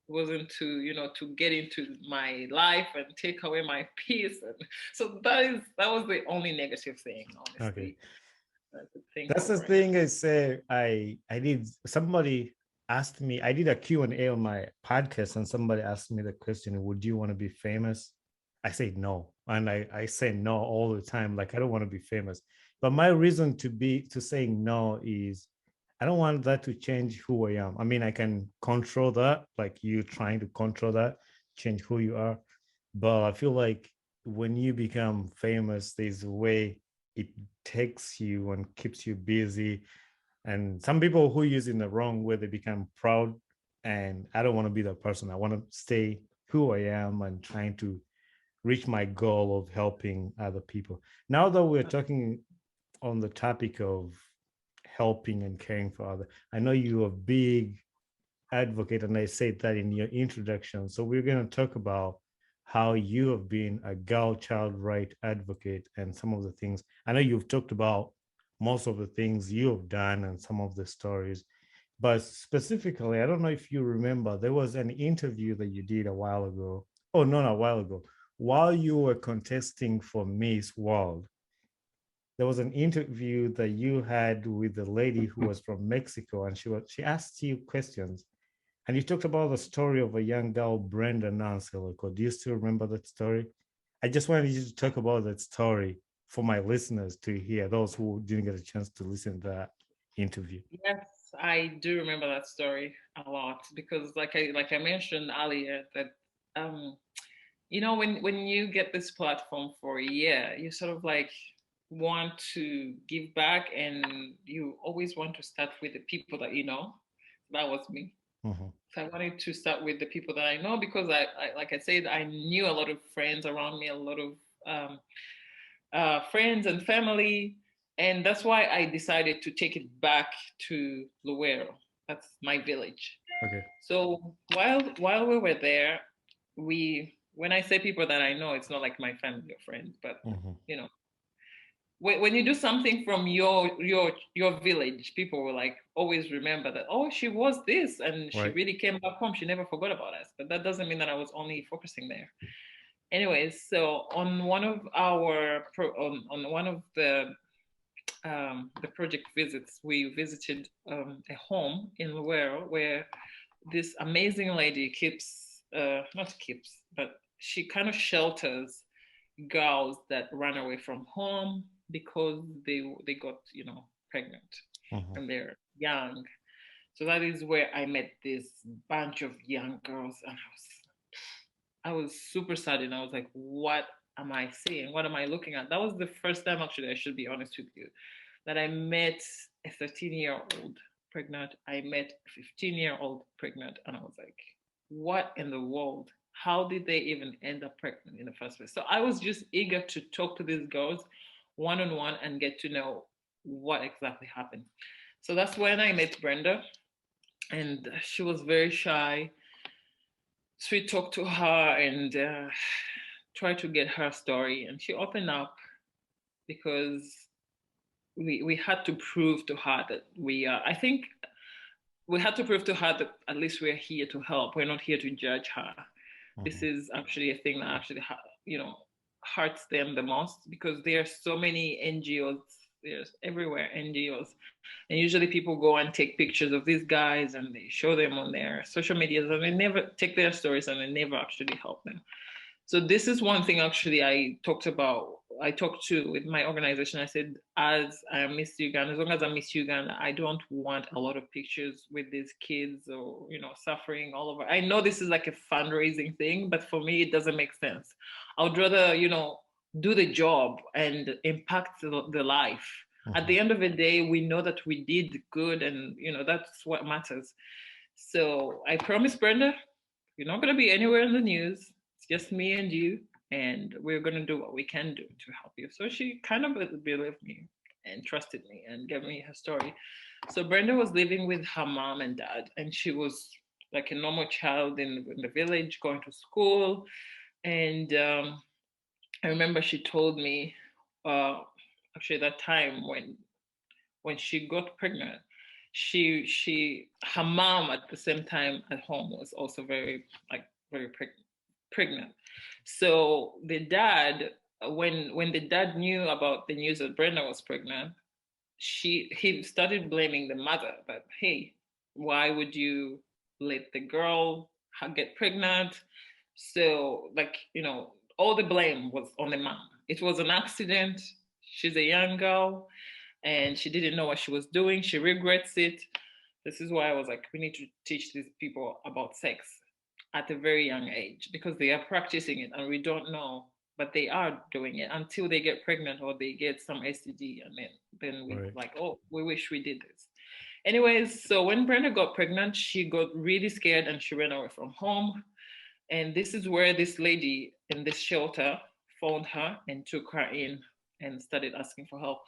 It wasn't to get into my life and take away my peace. And so that was the only negative thing, Okay. honestly, I could think That's of the right now. thing I say. I did, somebody asked me, I did a Q&A on my podcast and somebody asked me the question, would you want to be famous? I said no. And I say no all the time. Like I don't want to be famous. But my reason to saying no is I don't want that to change who I am. I mean, I can control that, like you trying to control that, change who you are. But I feel like when you become famous, there's a way it takes you and keeps you busy. And some people who use it in the wrong way, they become proud. And I don't want to be that person. I want to stay who I am and trying to reach my goal of helping other people. Now that we're talking on the topic of helping and caring for others, I know you're a big advocate, and I said that in your introduction. So we're going to talk about how you have been a girl child right advocate and some of the things. I know you've talked about most of the things you have done and some of the stories, but specifically, I don't know if you remember, there was an interview that you did a while ago. Oh, no, not a while ago. While you were contesting for Miss World, there was an interview that you had with the lady who was from Mexico, and she asked you questions, and you talked about the story of a young girl, Brenda Nanselico. Do you still remember that story? I just wanted you to talk about that story for my listeners to hear, those who didn't get a chance to listen to that interview. Yes, I do remember that story a lot because, like I mentioned earlier, that um, when you get this platform for a year, you sort of like want to give back, and you always want to start with the people that you know. That was me. Mhm. So I wanted to start with the people that I know because I like I said, I knew a lot of friends around me, a lot of um, friends and family, and that's why I decided to take it back to Luero. That's my village. Okay. So while we were there, when I say people that I know, it's not like my family or friends, but Mhm. you know, when you do something from your village, people will like always remember that, oh, she was this and she Right. really came back home. She never forgot about us. But that doesn't mean that I was only focusing there. Anyways, so on one of our on one of the project visits, we visited a home in Luero where this amazing lady keeps not keeps, but she kind of shelters girls that run away from home because they got pregnant and they're young. So that is where I met this bunch of young girls, and I was super sad, and I was like, what am I seeing? What am I looking at? That was the first time, actually, I should be honest with you, that I met a 13-year-old pregnant. I met a 15-year-old pregnant, and I was like, what in the world? How did they even end up pregnant in the first place? So I was just eager to talk to these girls one on one and get to know what exactly happened. So that's when I met Brenda, and she was very shy. So we talked to her and tried to get her story, and she opened up because we had to prove to her that we are. I think we had to prove to her that at least we're here to help. We're not here to judge her. This is actually a thing that actually hurts them the most, because there are so many NGOs. There's everywhere NGOs, and usually people go and take pictures of these guys and they show them on their social medias, and they never take their stories and they never actually help them. So this is one thing actually I talked to with my organization. I said, as I am Miss Uganda, as long as I'm Miss Uganda, I don't want a lot of pictures with these kids or, suffering all over. I know this is like a fundraising thing, but for me, it doesn't make sense. I would rather, do the job and impact the life. At the end of the day, we know that we did good, and, that's what matters. So I promise, Brenda, you're not going to be anywhere in the news. It's just me and you, and we're going to do what we can do to help you. So she kind of believed me and trusted me and gave me her story. So Brenda was living with her mom and dad, and she was like a normal child in the village, going to school. And I remember she told me, actually, that time when she got pregnant, her mom at the same time at home was also very pregnant. So the dad, when the dad knew about the news that Brenda was pregnant, he started blaming the mother that, hey, why would you let the girl get pregnant? So all the blame was on the mom. It was an accident. She's a young girl and she didn't know what she was doing. She regrets it. This is why I was like, we need to teach these people about sex at a very young age, because they are practicing it and we don't know, but they are doing it until they get pregnant or they get some STD, and then we like, oh, we wish we did this. Anyways, so when Brenda got pregnant, she got really scared and she ran away from home. And this is where this lady in this shelter found her and took her in and started asking for help.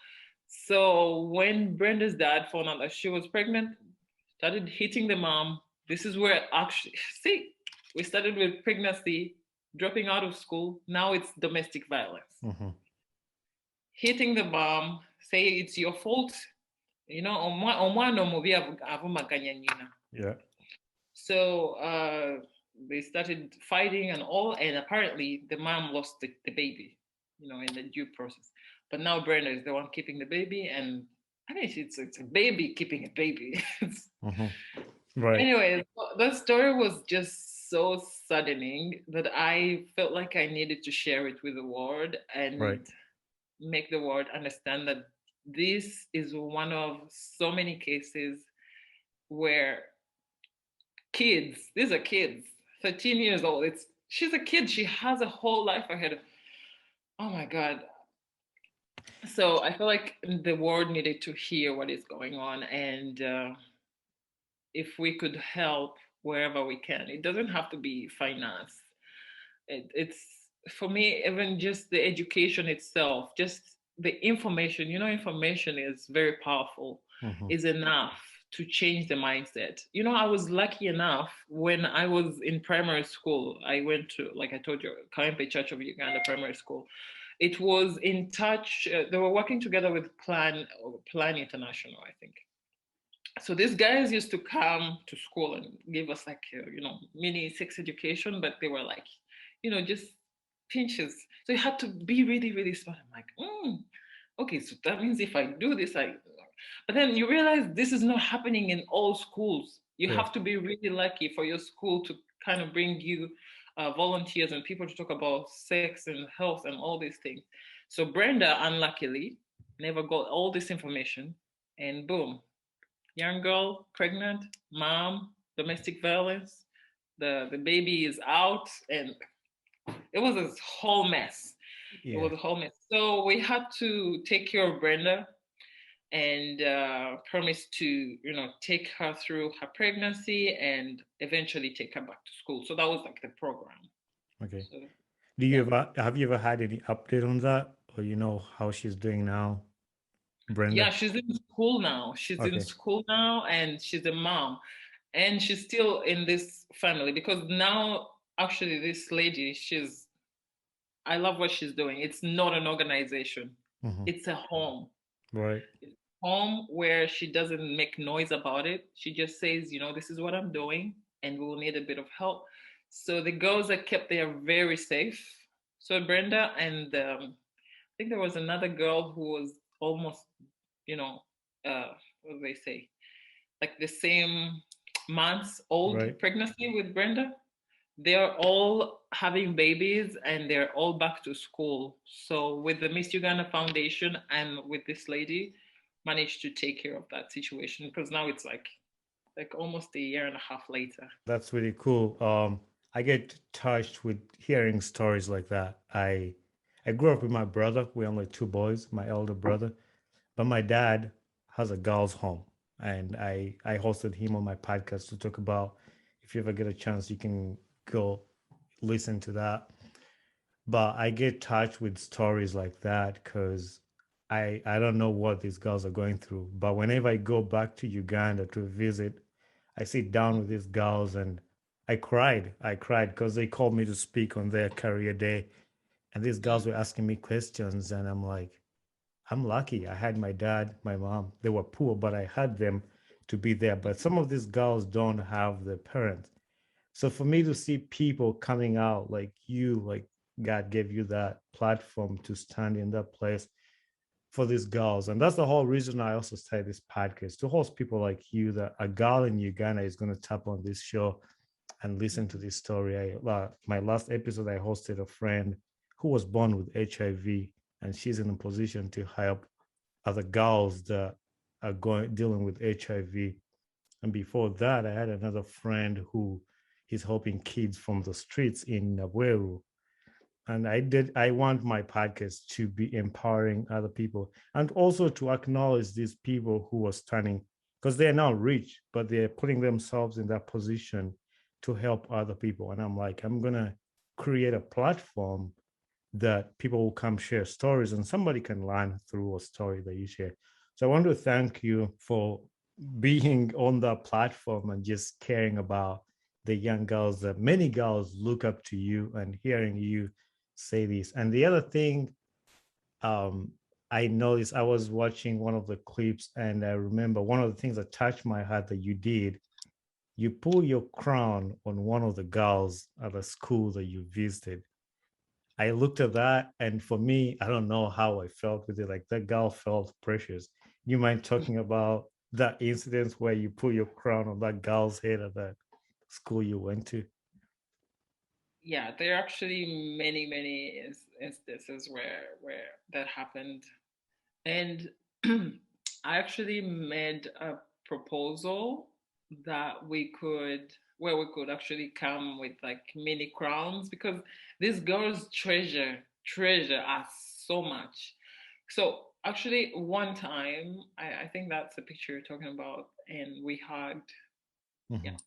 So when Brenda's dad found out that she was pregnant, started hitting the mom. This is where actually, see, we started with pregnancy, dropping out of school. Now it's domestic violence. Hitting the mom, say it's your fault. Yeah. So they started fighting and all, and apparently the mom lost the baby, in the due process. But now Brenda is the one keeping the baby, and I mean, it's a baby keeping a baby. Right. Anyway, that story was just so saddening that I felt like I needed to share it with the world and make the world understand that this is one of so many cases where these are kids, 13 years old. She's a kid. She has a whole life ahead of. Oh my God. So I feel like the world needed to hear what is going on, and if we could help wherever we can. It doesn't have to be finance. It's for me, even just the education itself, just the information. Information is very powerful. Is enough to change the mindset. I was lucky enough when I was in primary school. I went to, like I told you, Kawempe Church of Uganda primary school. It was in touch. They were working together with Plan International, I think. So these guys used to come to school and give us like mini sex education, but they were like, just pinches. So you had to be really, really smart. I'm like, okay, so that means if I do this, I. But then you realize this is not happening in all schools. You Yeah. have to be really lucky for your school to kind of bring you volunteers and people to talk about sex and health and all these things. So Brenda, unluckily, never got all this information, and boom, young girl, pregnant, mom, domestic violence, the baby is out, and it was a whole mess. It Yeah. was a whole mess. So we had to take care of Brenda and promise to, take her through her pregnancy and eventually take her back to school. So that was like the program. Okay. So Do you yeah. ever have you ever had any update on that, or you know how she's doing now, Yeah, Brenda? she's in school now. She's in Okay. school now and she's a mom. And she's still in this family because now actually this lady, I love what she's doing. It's not an organization. Hmm. It's a home. Right. It's a home where she doesn't make noise about it. She just says, this is what I'm doing and we will need a bit of help. So the girls are kept there very safe. So Brenda and I think there was another girl who was almost, you know, what do they say? Like the same months old Right. pregnancy with Brenda. They're all having babies and they're all back to school. So with the Miss Uganda Foundation and with this lady, managed to take care of that situation because now it's like almost a year and a half later. That's really cool. I get touched with hearing stories like that. I grew up with my brother. We're only two boys, my elder brother. But my dad has a girls' home, and I hosted him on my podcast to talk about. If you ever get a chance, you can go listen to that. But I get touched with stories like that because I don't know what these girls are going through. But whenever I go back to Uganda to visit, I sit down with these girls and I cried. I cried because they called me to speak on their career day, and these girls Mm. were asking me questions, and I'm like, I'm lucky. I had my dad, my mom. They were poor, but I had them to be there. But some of these girls don't have their parents. So for me to see people coming out like you, like God gave you that platform to stand in that place for these girls. And that's the whole reason I also started this podcast to host people like you, that a girl in Uganda is going to tap on this show and listen to this story. My last episode, I hosted a friend who was born with HIV, and she's in a position to help other girls that are going dealing with HIV. And before that, I had another friend who is helping kids from the streets in Naweru. And I want my podcast to be empowering other people and also to acknowledge these people who are standing, because they're not rich, but they're putting themselves in that position to help other people. And I'm like, I'm going to create a platform that people will come share stories and somebody can learn through a story that you share. So I want to thank you for being on that platform and just caring about the young girls, that many girls look up to you, and hearing you say this. And the other thing, um, I noticed, I was watching one of the clips and I remember one of the things that touched my heart that you did, you pull your crown on one of the girls at a school that you visited. I looked at that, and for me, I don't know how I felt with it. Like, that girl felt precious. You mind talking about that incident where you put your crown on that girl's head at that school you went to? Yeah, there are actually many instances where that happened, and I actually made a proposal that where we could actually come with like mini crowns because these girls treasure us so much. So actually one time I think that's the picture you're talking about, and we hugged. Yeah. Mhm.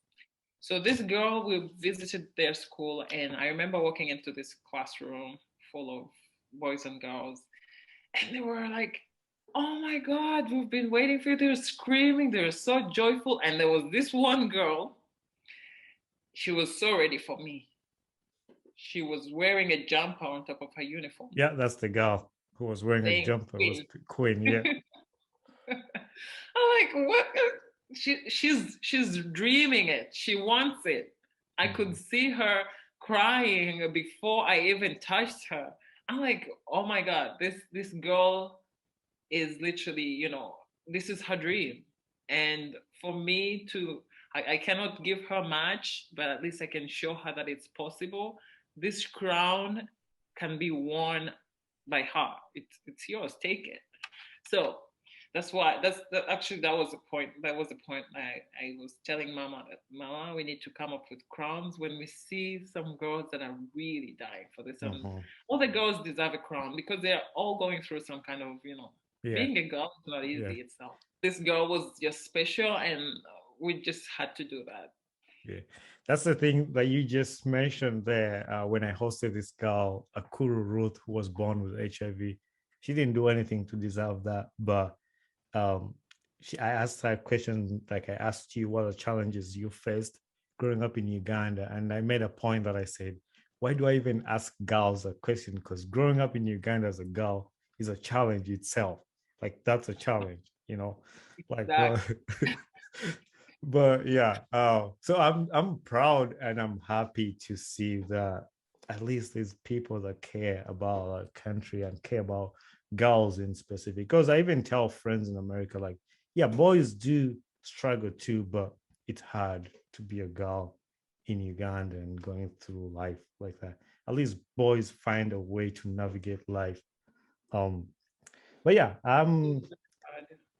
So this girl, we visited their school, and I remember walking into this classroom full of boys and girls, and they were like, "Oh my God, we've been waiting for you." They were screaming, they were so joyful. And there was this one girl, she was so ready for me. she was wearing a jumper on top of her uniform. Yeah, that's the girl who was wearing a Saying jumper. Was Queen. Queen. Yeah. I'm like, what? She's dreaming it. She wants it. I could see her crying before I even touched her. I'm like, oh my God, this girl is literally, this is her dream. And for me to, I cannot give her much, but at least I can show her that it's possible. This crown can be worn by her. It's yours. Take it. So that's why actually that was the point. That was the point. I was telling Mama that Mama, we need to come up with crowns when we see some girls that are really dying for this. All the girls deserve a crown because they're all going through some kind of, Yeah. being a girl is not easy itself. This girl was just special, and we just had to do that. Yeah, that's the thing that you just mentioned there. When I hosted this girl, Akuru Ruth, who was born with HIV, she didn't do anything to deserve that. But I asked her a question like I asked you, what are the challenges you faced growing up in Uganda? And I made a point that I said, why do I even ask girls a question? Because growing up in Uganda as a girl is a challenge itself. Like that's a challenge, like. Exactly. But yeah, so I'm proud and I'm happy to see that at least there's people that care about our country and care about girls in specific. Because I even tell friends in America, like, yeah, boys do struggle too, but it's hard to be a girl in Uganda and going through life like that. At least boys find a way to navigate life. But yeah,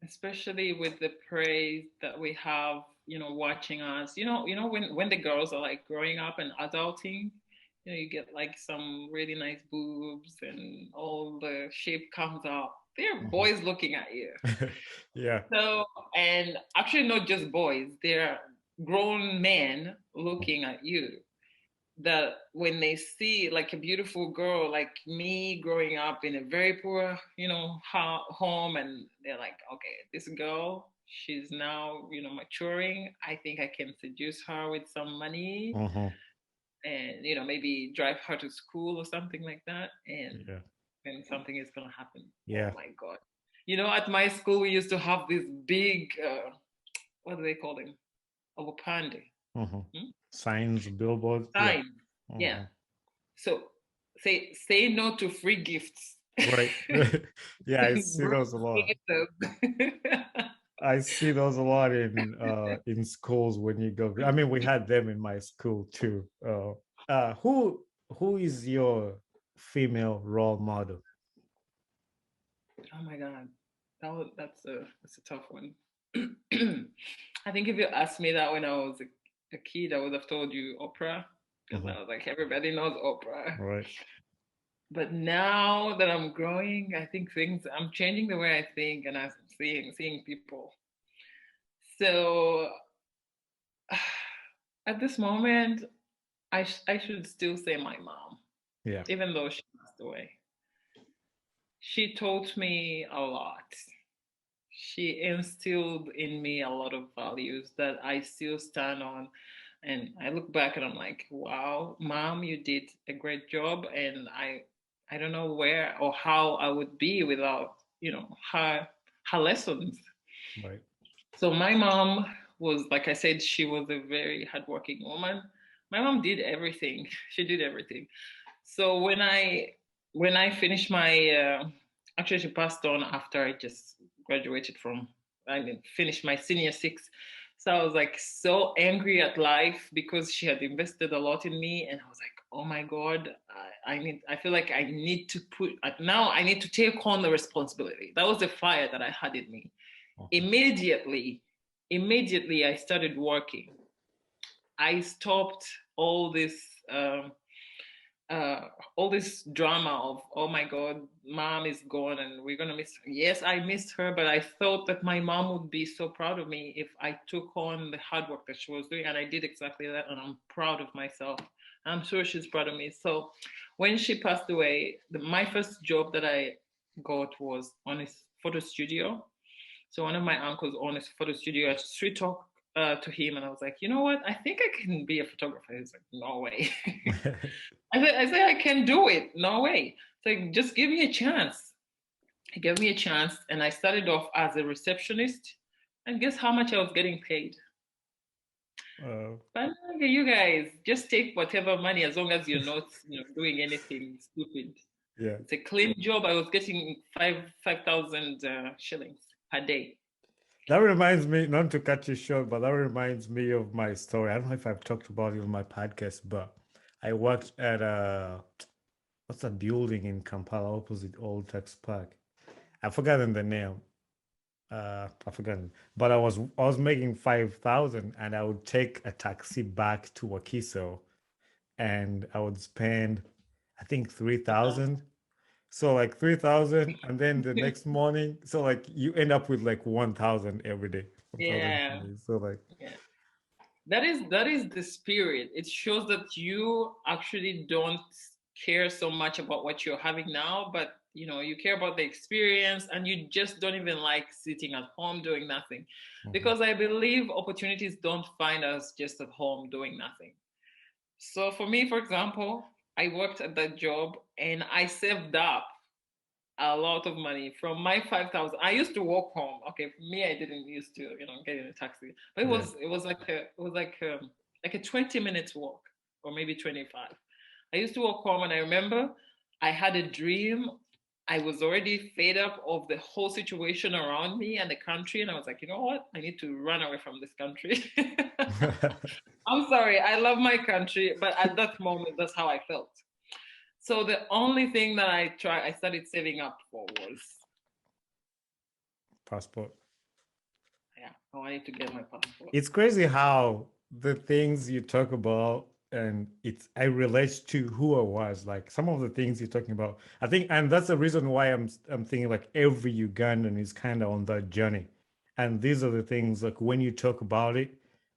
especially with the praise that we have, watching us. When the girls are like growing up and adulting, you get like some really nice boobs and all the shape comes out. They're boys looking at you. Yeah. So, and actually not just boys, they're grown men looking at you. That when they see like a beautiful girl like me growing up in a very poor home, and they're like, okay, this girl, she's now maturing, I think I can seduce her with some money, and maybe drive her to school or something like that, and then something is going to happen. Oh my God. At my school we used to have this big what do they call them, opande. Signs, billboards. Signs. Yeah. So say no to free gifts. Right. Yeah, I see those a lot. I see those a lot in schools when you go. I mean, we had them in my school too. Who is your female role model? Oh my God, that's a tough one. I think if you asked me that when I was a kid, I would have told you Oprah, because I was like, everybody knows Oprah. Right. But now that I'm growing, I think I'm changing the way I think, and I'm seeing people. So at this moment, I should still say my mom. Yeah. Even though she passed away. She taught me a lot. She instilled in me a lot of values that I still stand on. And I look back and I'm like, wow, Mom, you did a great job. And I don't know where or how I would be without, her lessons. Right. So my mom was, like I said, she was a very hardworking woman. My mom did everything. She did everything. So when I finished my actually she passed on after I just graduated finished my senior six. So I was like so angry at life because she had invested a lot in me, and I was like, oh my God, I feel like I need to now I need to take on the responsibility. That was the fire that I had in me. Immediately I started working. I stopped all this drama of, oh my God, Mom is gone and we're gonna miss her. Yes, I missed her, but I thought that my mom would be so proud of me if I took on the hard work that she was doing, and I did exactly that, and I'm proud of myself. I'm sure she's proud of me. So when she passed away, my first job that I got was on his photo studio. So one of my uncles owned a photo studio at Street Talk to him, and I was like, you know what? I think I can be a photographer. He's like, no way. I said, I can do it. No way. It's like, just give me a chance. He gave me a chance, and I started off as a receptionist. And guess how much I was getting paid? But you guys just take whatever money as long as you're not, doing anything stupid. Yeah. It's a clean job. I was getting 5,000 shillings per day. That reminds me, not to cut you short, but that reminds me of my story. I don't know if I've talked about it on my podcast, but I worked at what's that building in Kampala opposite Old Tax Park? I've forgotten the name. I've forgotten. But I was making 5,000, and I would take a taxi back to Wakiso, and I would spend, I think, 3,000. So like 3,000, and then the next morning, so like you end up with like 1,000 every day. 1,000 Yeah. every day. So like, Yeah. That is the spirit. It shows that you actually don't care so much about what you're having now, but you care about the experience, and you just don't even like sitting at home doing nothing. Because I believe opportunities don't find us just at home doing nothing. So for me, for example, I worked at that job and I saved up a lot of money from my 5,000. I used to walk home. Okay, for me, I didn't used to, get in a taxi, but it was like a 20 minutes walk, or maybe 25. I used to walk home, and I remember I had a dream. I was already fed up of the whole situation around me and the country, and I was like, you know what? I need to run away from this country. I'm sorry, I love my country, but at that moment, that's how I felt. So the only thing that I started saving up for was passport. Yeah, I wanted to get my passport. It's crazy how the things you talk about, and I relate to who I was. Like some of the things you're talking about, I think, and that's the reason why I'm thinking like every Ugandan is kind of on that journey. And these are the things like when you talk about it,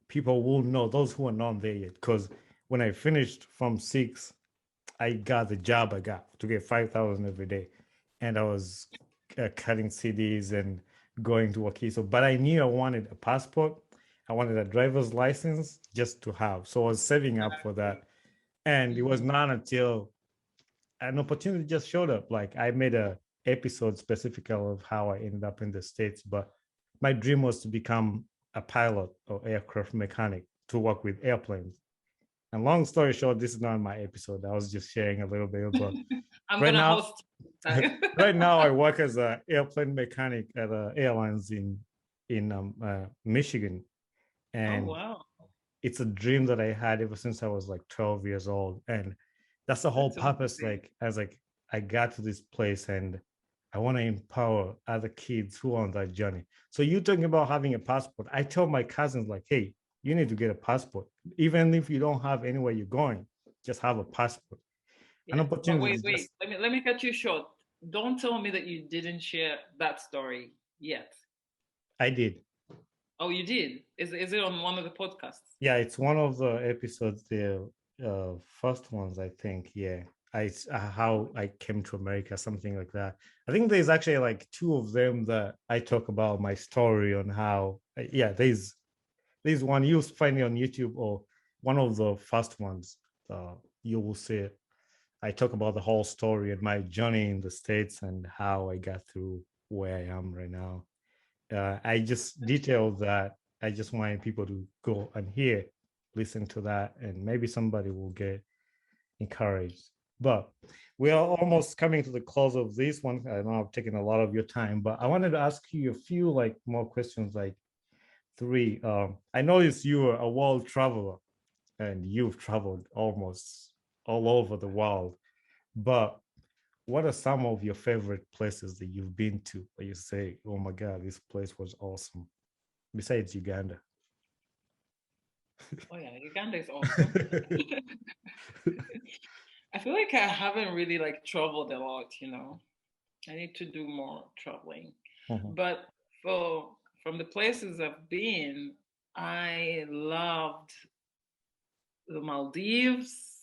people will know, those who are not there yet. Because when I finished from 6, I got the job I got to get 5,000 every day, and I was cutting CDs and going to Wakiso. But I knew I wanted a passport. I wanted a driver's license just to have. So I was saving up for that, and it was not until an opportunity just showed up. Like I made a episode specifically of how I ended up in the States, but my dream was to become a pilot or aircraft mechanic to work with airplanes. And long story short, this is not my episode. I was just sharing a little bit, but I'm right gonna now, host. right now I work as an airplane mechanic at airlines in Michigan, Oh and wow, it's a dream that I had ever since I was like 12 years old, and that's the whole that's purpose. amazing. Like I got to this place, and I want to empower other kids who are on that journey. So you talking about having a passport? I tell my cousins like, hey, you need to get a passport, even if you don't have anywhere you're going. Just have a passport. An Yeah, but opportunity wait, is wait. just. Let me cut you short. Don't tell me that you didn't share that story yet. I did. Oh, you did. Is it on one of the podcasts? Yeah, it's one of the episodes, the first ones, I think. Yeah, how I came to America, something like that. I think there's actually like 2 of them that I talk about my story on how. Yeah, there's one you'll find it on YouTube, or one of the first ones. You will see it. I talk about the whole story and my journey in the States and how I got through where I am right now. I just detailed that. I just wanted people to go and hear, listen to that, and maybe somebody will get encouraged. But we are almost coming to the close of this one. I know I've taken a lot of your time, but I wanted to ask you a few like more questions, like 3. I noticed you are a world traveler, and you've traveled almost all over the world. But what are some of your favorite places that you've been to where you say, oh my God, this place was awesome? Besides Uganda. Oh yeah, Uganda is awesome. I feel like I haven't really like traveled a lot. I need to do more traveling. Mhm. But from the places I've been, I loved the Maldives.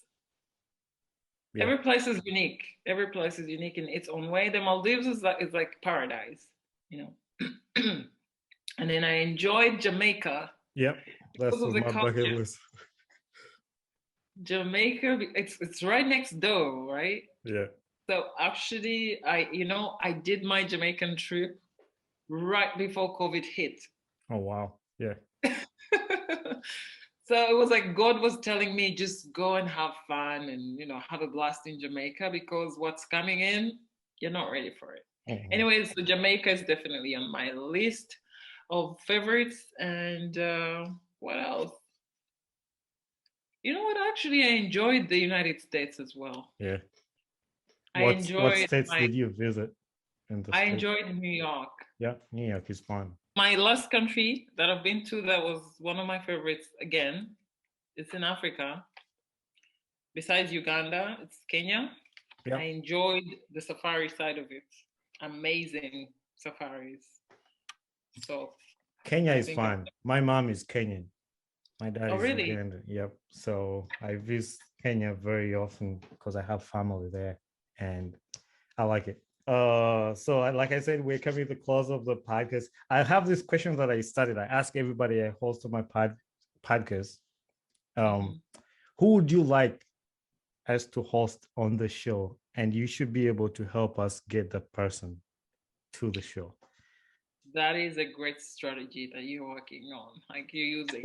Yeah. Every place is unique. Every place is unique in its own way. The Maldives is like paradise, you know. And then I enjoyed Jamaica. Yep, that's because of on the my bucket culture. list. Jamaica, it's right next door, right? Yeah. So actually, I did my Jamaican trip right before COVID hit. Oh wow. Yeah. So it was like God was telling me just go and have fun and have a blast in Jamaica because what's coming in, you're not ready for it. Mhm. Anyways, so Jamaica is definitely on my list of favorites. And what else? You know what? Actually, I enjoyed the United States as well. Yeah. I What enjoyed states my did you visit in the I States? enjoyed New York. Yeah, New York is fun. My last country that I've been to that was one of my favorites again. It's in Africa. Besides Uganda, it's Kenya. I Yeah. enjoyed the safari side of it. Amazing safaris. So Kenya I is think I'm. fun. My mom is Kenyan. My dad Oh, is really? Ugandan. Yep. So I visit Kenya very often because I have family there and I like it. So like I said, we're coming to the close of the podcast. I have this question that I started. I ask everybody I host on my podcast. Um, Mhm. who would you like us to host on the show? And you should be able to help us get the person to the show. That is a great strategy that you're working on, like you're using.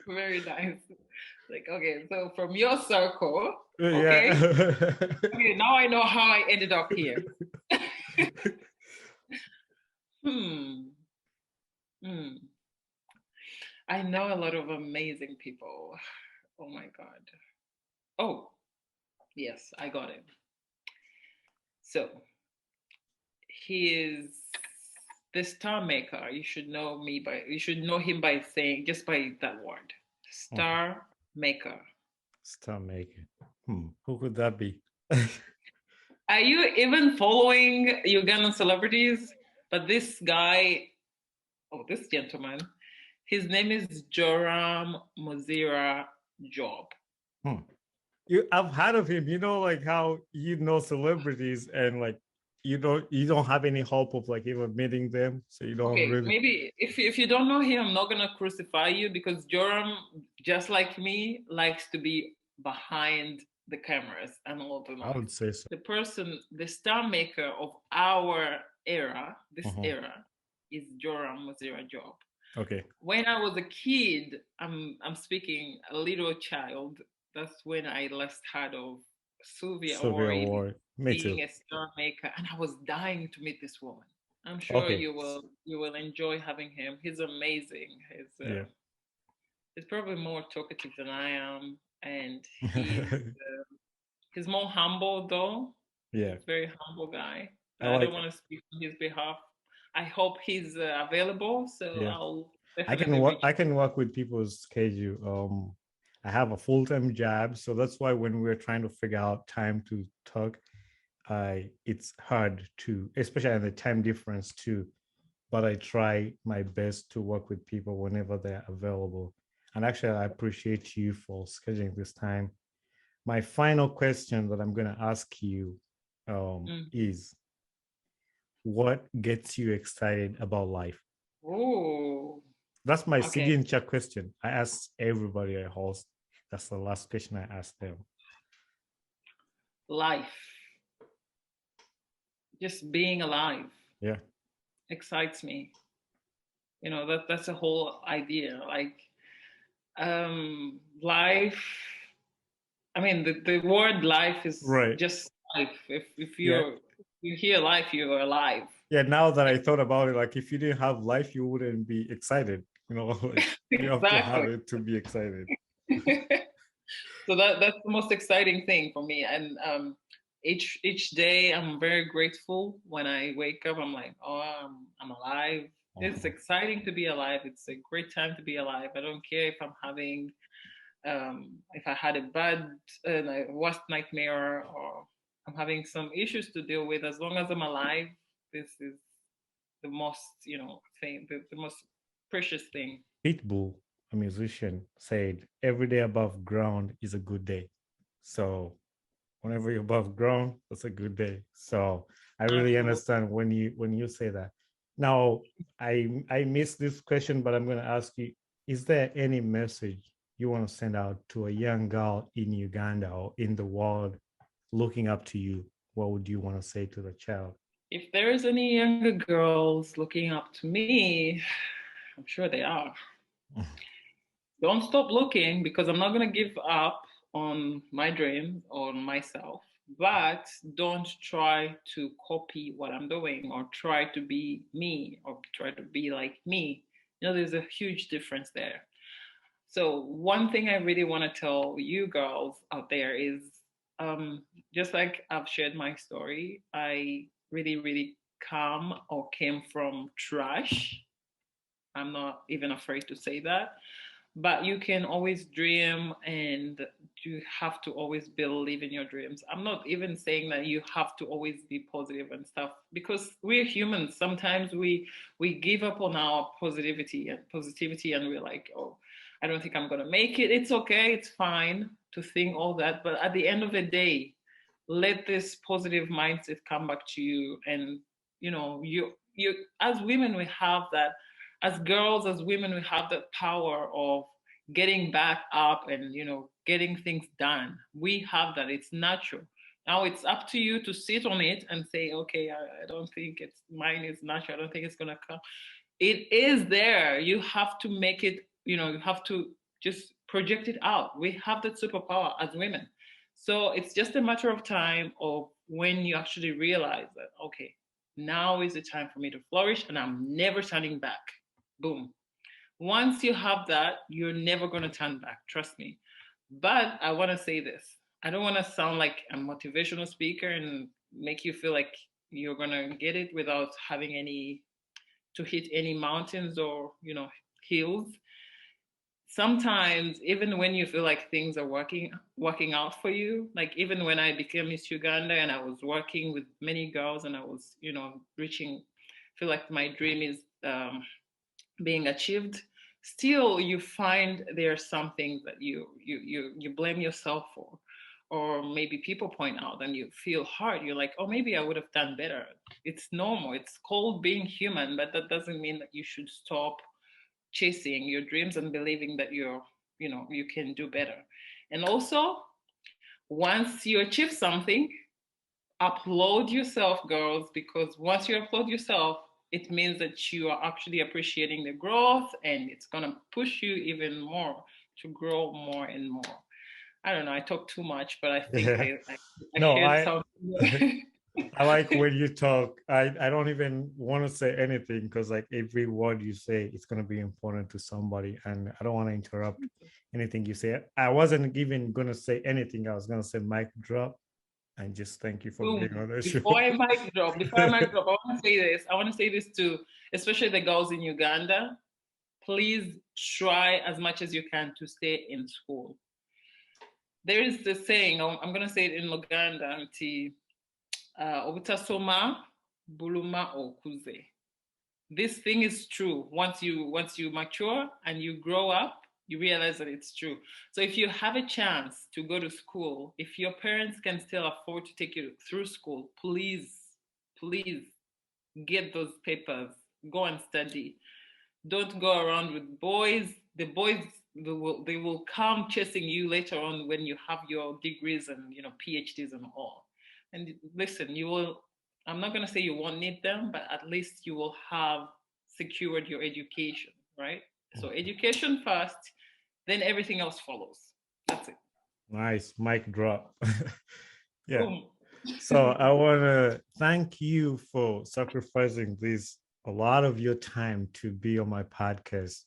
Very nice. Like, okay, so from your circle, okay, Yeah. okay, now I know how I ended up here. Hmm. Hmm. I know a lot of amazing people. Oh my God. Oh, yes, I got it. So he is the star maker. You should know him by saying just by that word. Star maker. Star maker. Who could that be? Are you even following Ugandan celebrities? But this guy, oh, this gentleman, his name is Joram Mozira Job. Hmm. I've heard of him. You know, like how celebrities and like you don't have any hope of like even meeting them, so you don't Okay, really. maybe if you don't know him, I'm not gonna crucify you because Joram, just like me, likes to be behind the cameras and all the I noise. would say so. The person, the star maker of our era, this Uh-huh. era, is Joram Mozira Job. Okay. When I was a kid, I'm speaking a little child. That's when I last heard of Sylvia or Sylvia even Ward. Me being too. a star maker, and I was dying to meet this woman. I'm sure Okay. you will enjoy having him. He's amazing. Yeah. He's probably more talkative than I am, and he's more humble though. Yeah. He's a very humble guy. I I don't like. want to speak on his behalf. I hope he's available, so Yeah. I'll I can definitely work. reach. I can work with people's schedule. I have a full-time job, so that's why when we're trying to figure out time to talk, it's hard to, especially in the time difference too. But I try my best to work with people whenever they're available. And actually, I appreciate you for scheduling this time. My final question that I'm going to ask you Mm. is, what gets you excited about life? Oh, That's my okay. signature question. I ask everybody I host. That's the last question I ask them. Life, just being alive, Yeah. excites me. That's a whole idea. Like life. I mean, the word life is Right. just life. If Yeah. you hear life, you're alive. Yeah. Now that I thought about it, like if you didn't have life, you wouldn't be excited. Like you have to have Exactly. it to be excited. So that's the most exciting thing for me. And each day, I'm very grateful when I wake up. I'm like, oh, I'm alive. It's Uh-huh. exciting to be alive. It's a great time to be alive. I don't care if I'm having if I had a bad worst nightmare or I'm having some issues to deal with. As long as I'm alive, this is the most thing, the most precious thing. Pitbull, a musician, said, "Every day above ground is a good day." So whenever you're above ground, that's a good day. So I really Absolutely. understand when you say that. Now, I missed this question, but I'm going to ask you: is there any message you want to send out to a young girl in Uganda or in the world looking up to you? What would you want to say to the child? If there is any younger girls looking up to me, I'm sure they are. Don't stop looking, because I'm not going to give up on my dreams or myself. But don't try to copy what I'm doing or try to be me or try to be like me. There's a huge difference there. So, one thing I really want to tell you girls out there is, just like I've shared my story, I really, really come or came from trash. I'm not even afraid to say that. But you can always dream, and you have to always believe in your dreams. I'm not even saying that you have to always be positive and stuff, because we're humans. Sometimes we give up on our positivity and we're like, oh, I don't think I'm going to make it. It's okay. It's fine to think all that. But at the end of the day, let this positive mindset come back to you. And, you as women, we have that. As girls, as women, we have the power of getting back up and, getting things done. We have that. It's natural. Now it's up to you to sit on it and say, okay, I don't think it's mine is natural. I don't think it's gonna come. It is there. You have to make it, you have to just project it out. We have that superpower as women. So it's just a matter of time of when you actually realize that, okay, now is the time for me to flourish and I'm never turning back. Boom. Once you have that, you're never going to turn back. Trust me. But I want to say this. I don't want to sound like a motivational speaker and make you feel like you're going to get it without having to hit any mountains or, hills. Sometimes, even when you feel like things are working out for you, like even when I became Miss Uganda and I was working with many girls and I was, reaching, feel like my dream is being achieved, still you find there are some things that you blame yourself for, or maybe people point out and you feel hard. You're like, oh, maybe I would have done better. It's normal. It's called being human, but that doesn't mean that you should stop chasing your dreams and believing that you can do better. And also, once you achieve something, upload yourself, girls, because once you upload yourself, it means that you are actually appreciating the growth, and it's going to push you even more to grow more and more. I don't know, I talk too much, but I think Yeah. I No, shared something. I like when you talk. I don't even want to say anything because like every word you say, it's gonna be important to somebody, and I don't want to interrupt anything you say. I wasn't even gonna say anything. I was gonna say mic drop and just thank you for being Boom. on the show. Before I mic drop, I want to say this to especially the girls in Uganda. Please try as much as you can to stay in school. There is the saying, I'm going to say it in Luganda, nti obutasoma buluma okuze. This thing is true. Once you mature and you grow up, you realize that it's true. So if you have a chance to go to school, if your parents can still afford to take you through school, please get those papers. Go and study. Don't go around with boys. The boys, they will come chasing you later on when you have your degrees and PhDs and all. And listen, you will. I'm not going to say you won't need them, but at least you will have secured your education, right? So education first, then everything else follows. That's it. Nice mic drop. Yeah. Boom. So I want to thank you for sacrificing this a lot of your time to be on my podcast.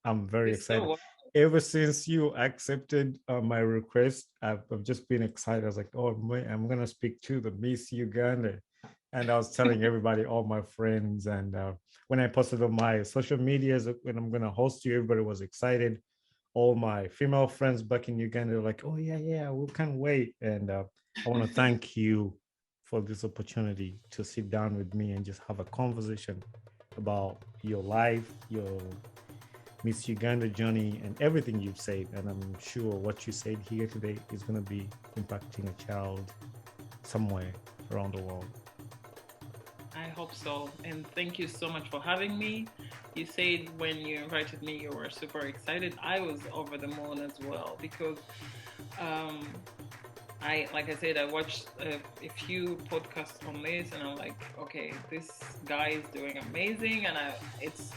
I'm very You're excited. so Ever since you accepted my request, I've just been excited. I was like, oh, man, I'm gonna speak to the Miss Uganda, and I was telling everybody, all my friends, and when I posted on my social medias when I'm gonna host you, everybody was excited. All my female friends back in Uganda were like, oh yeah, yeah, we can't wait, and I want to thank you for this opportunity to sit down with me and just have a conversation about your life, your Miss Uganda journey, and everything you've said. And I'm sure what you said here today is going to be impacting a child somewhere around the world. I hope so. And thank you so much for having me. You said when you invited me, you were super excited. I was over the moon as well because um, like I said, I watched a few podcasts on this, and I'm like, okay, this guy is doing amazing, and it's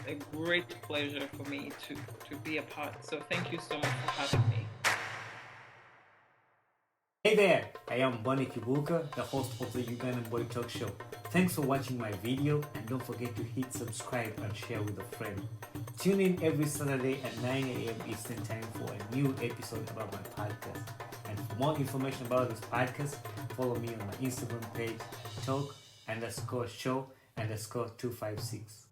a great pleasure for me to be a part. So thank you so much for having me. Hey there, I am Bonnie Kibuka, the host of the Ugandan Boy Talk Show. Thanks for watching my video, and don't forget to hit subscribe and share with a friend. Tune in every Saturday at 9 a.m. Eastern Time for a new episode about my podcast. And for more information about this podcast, follow me on my Instagram page, talk_show_256.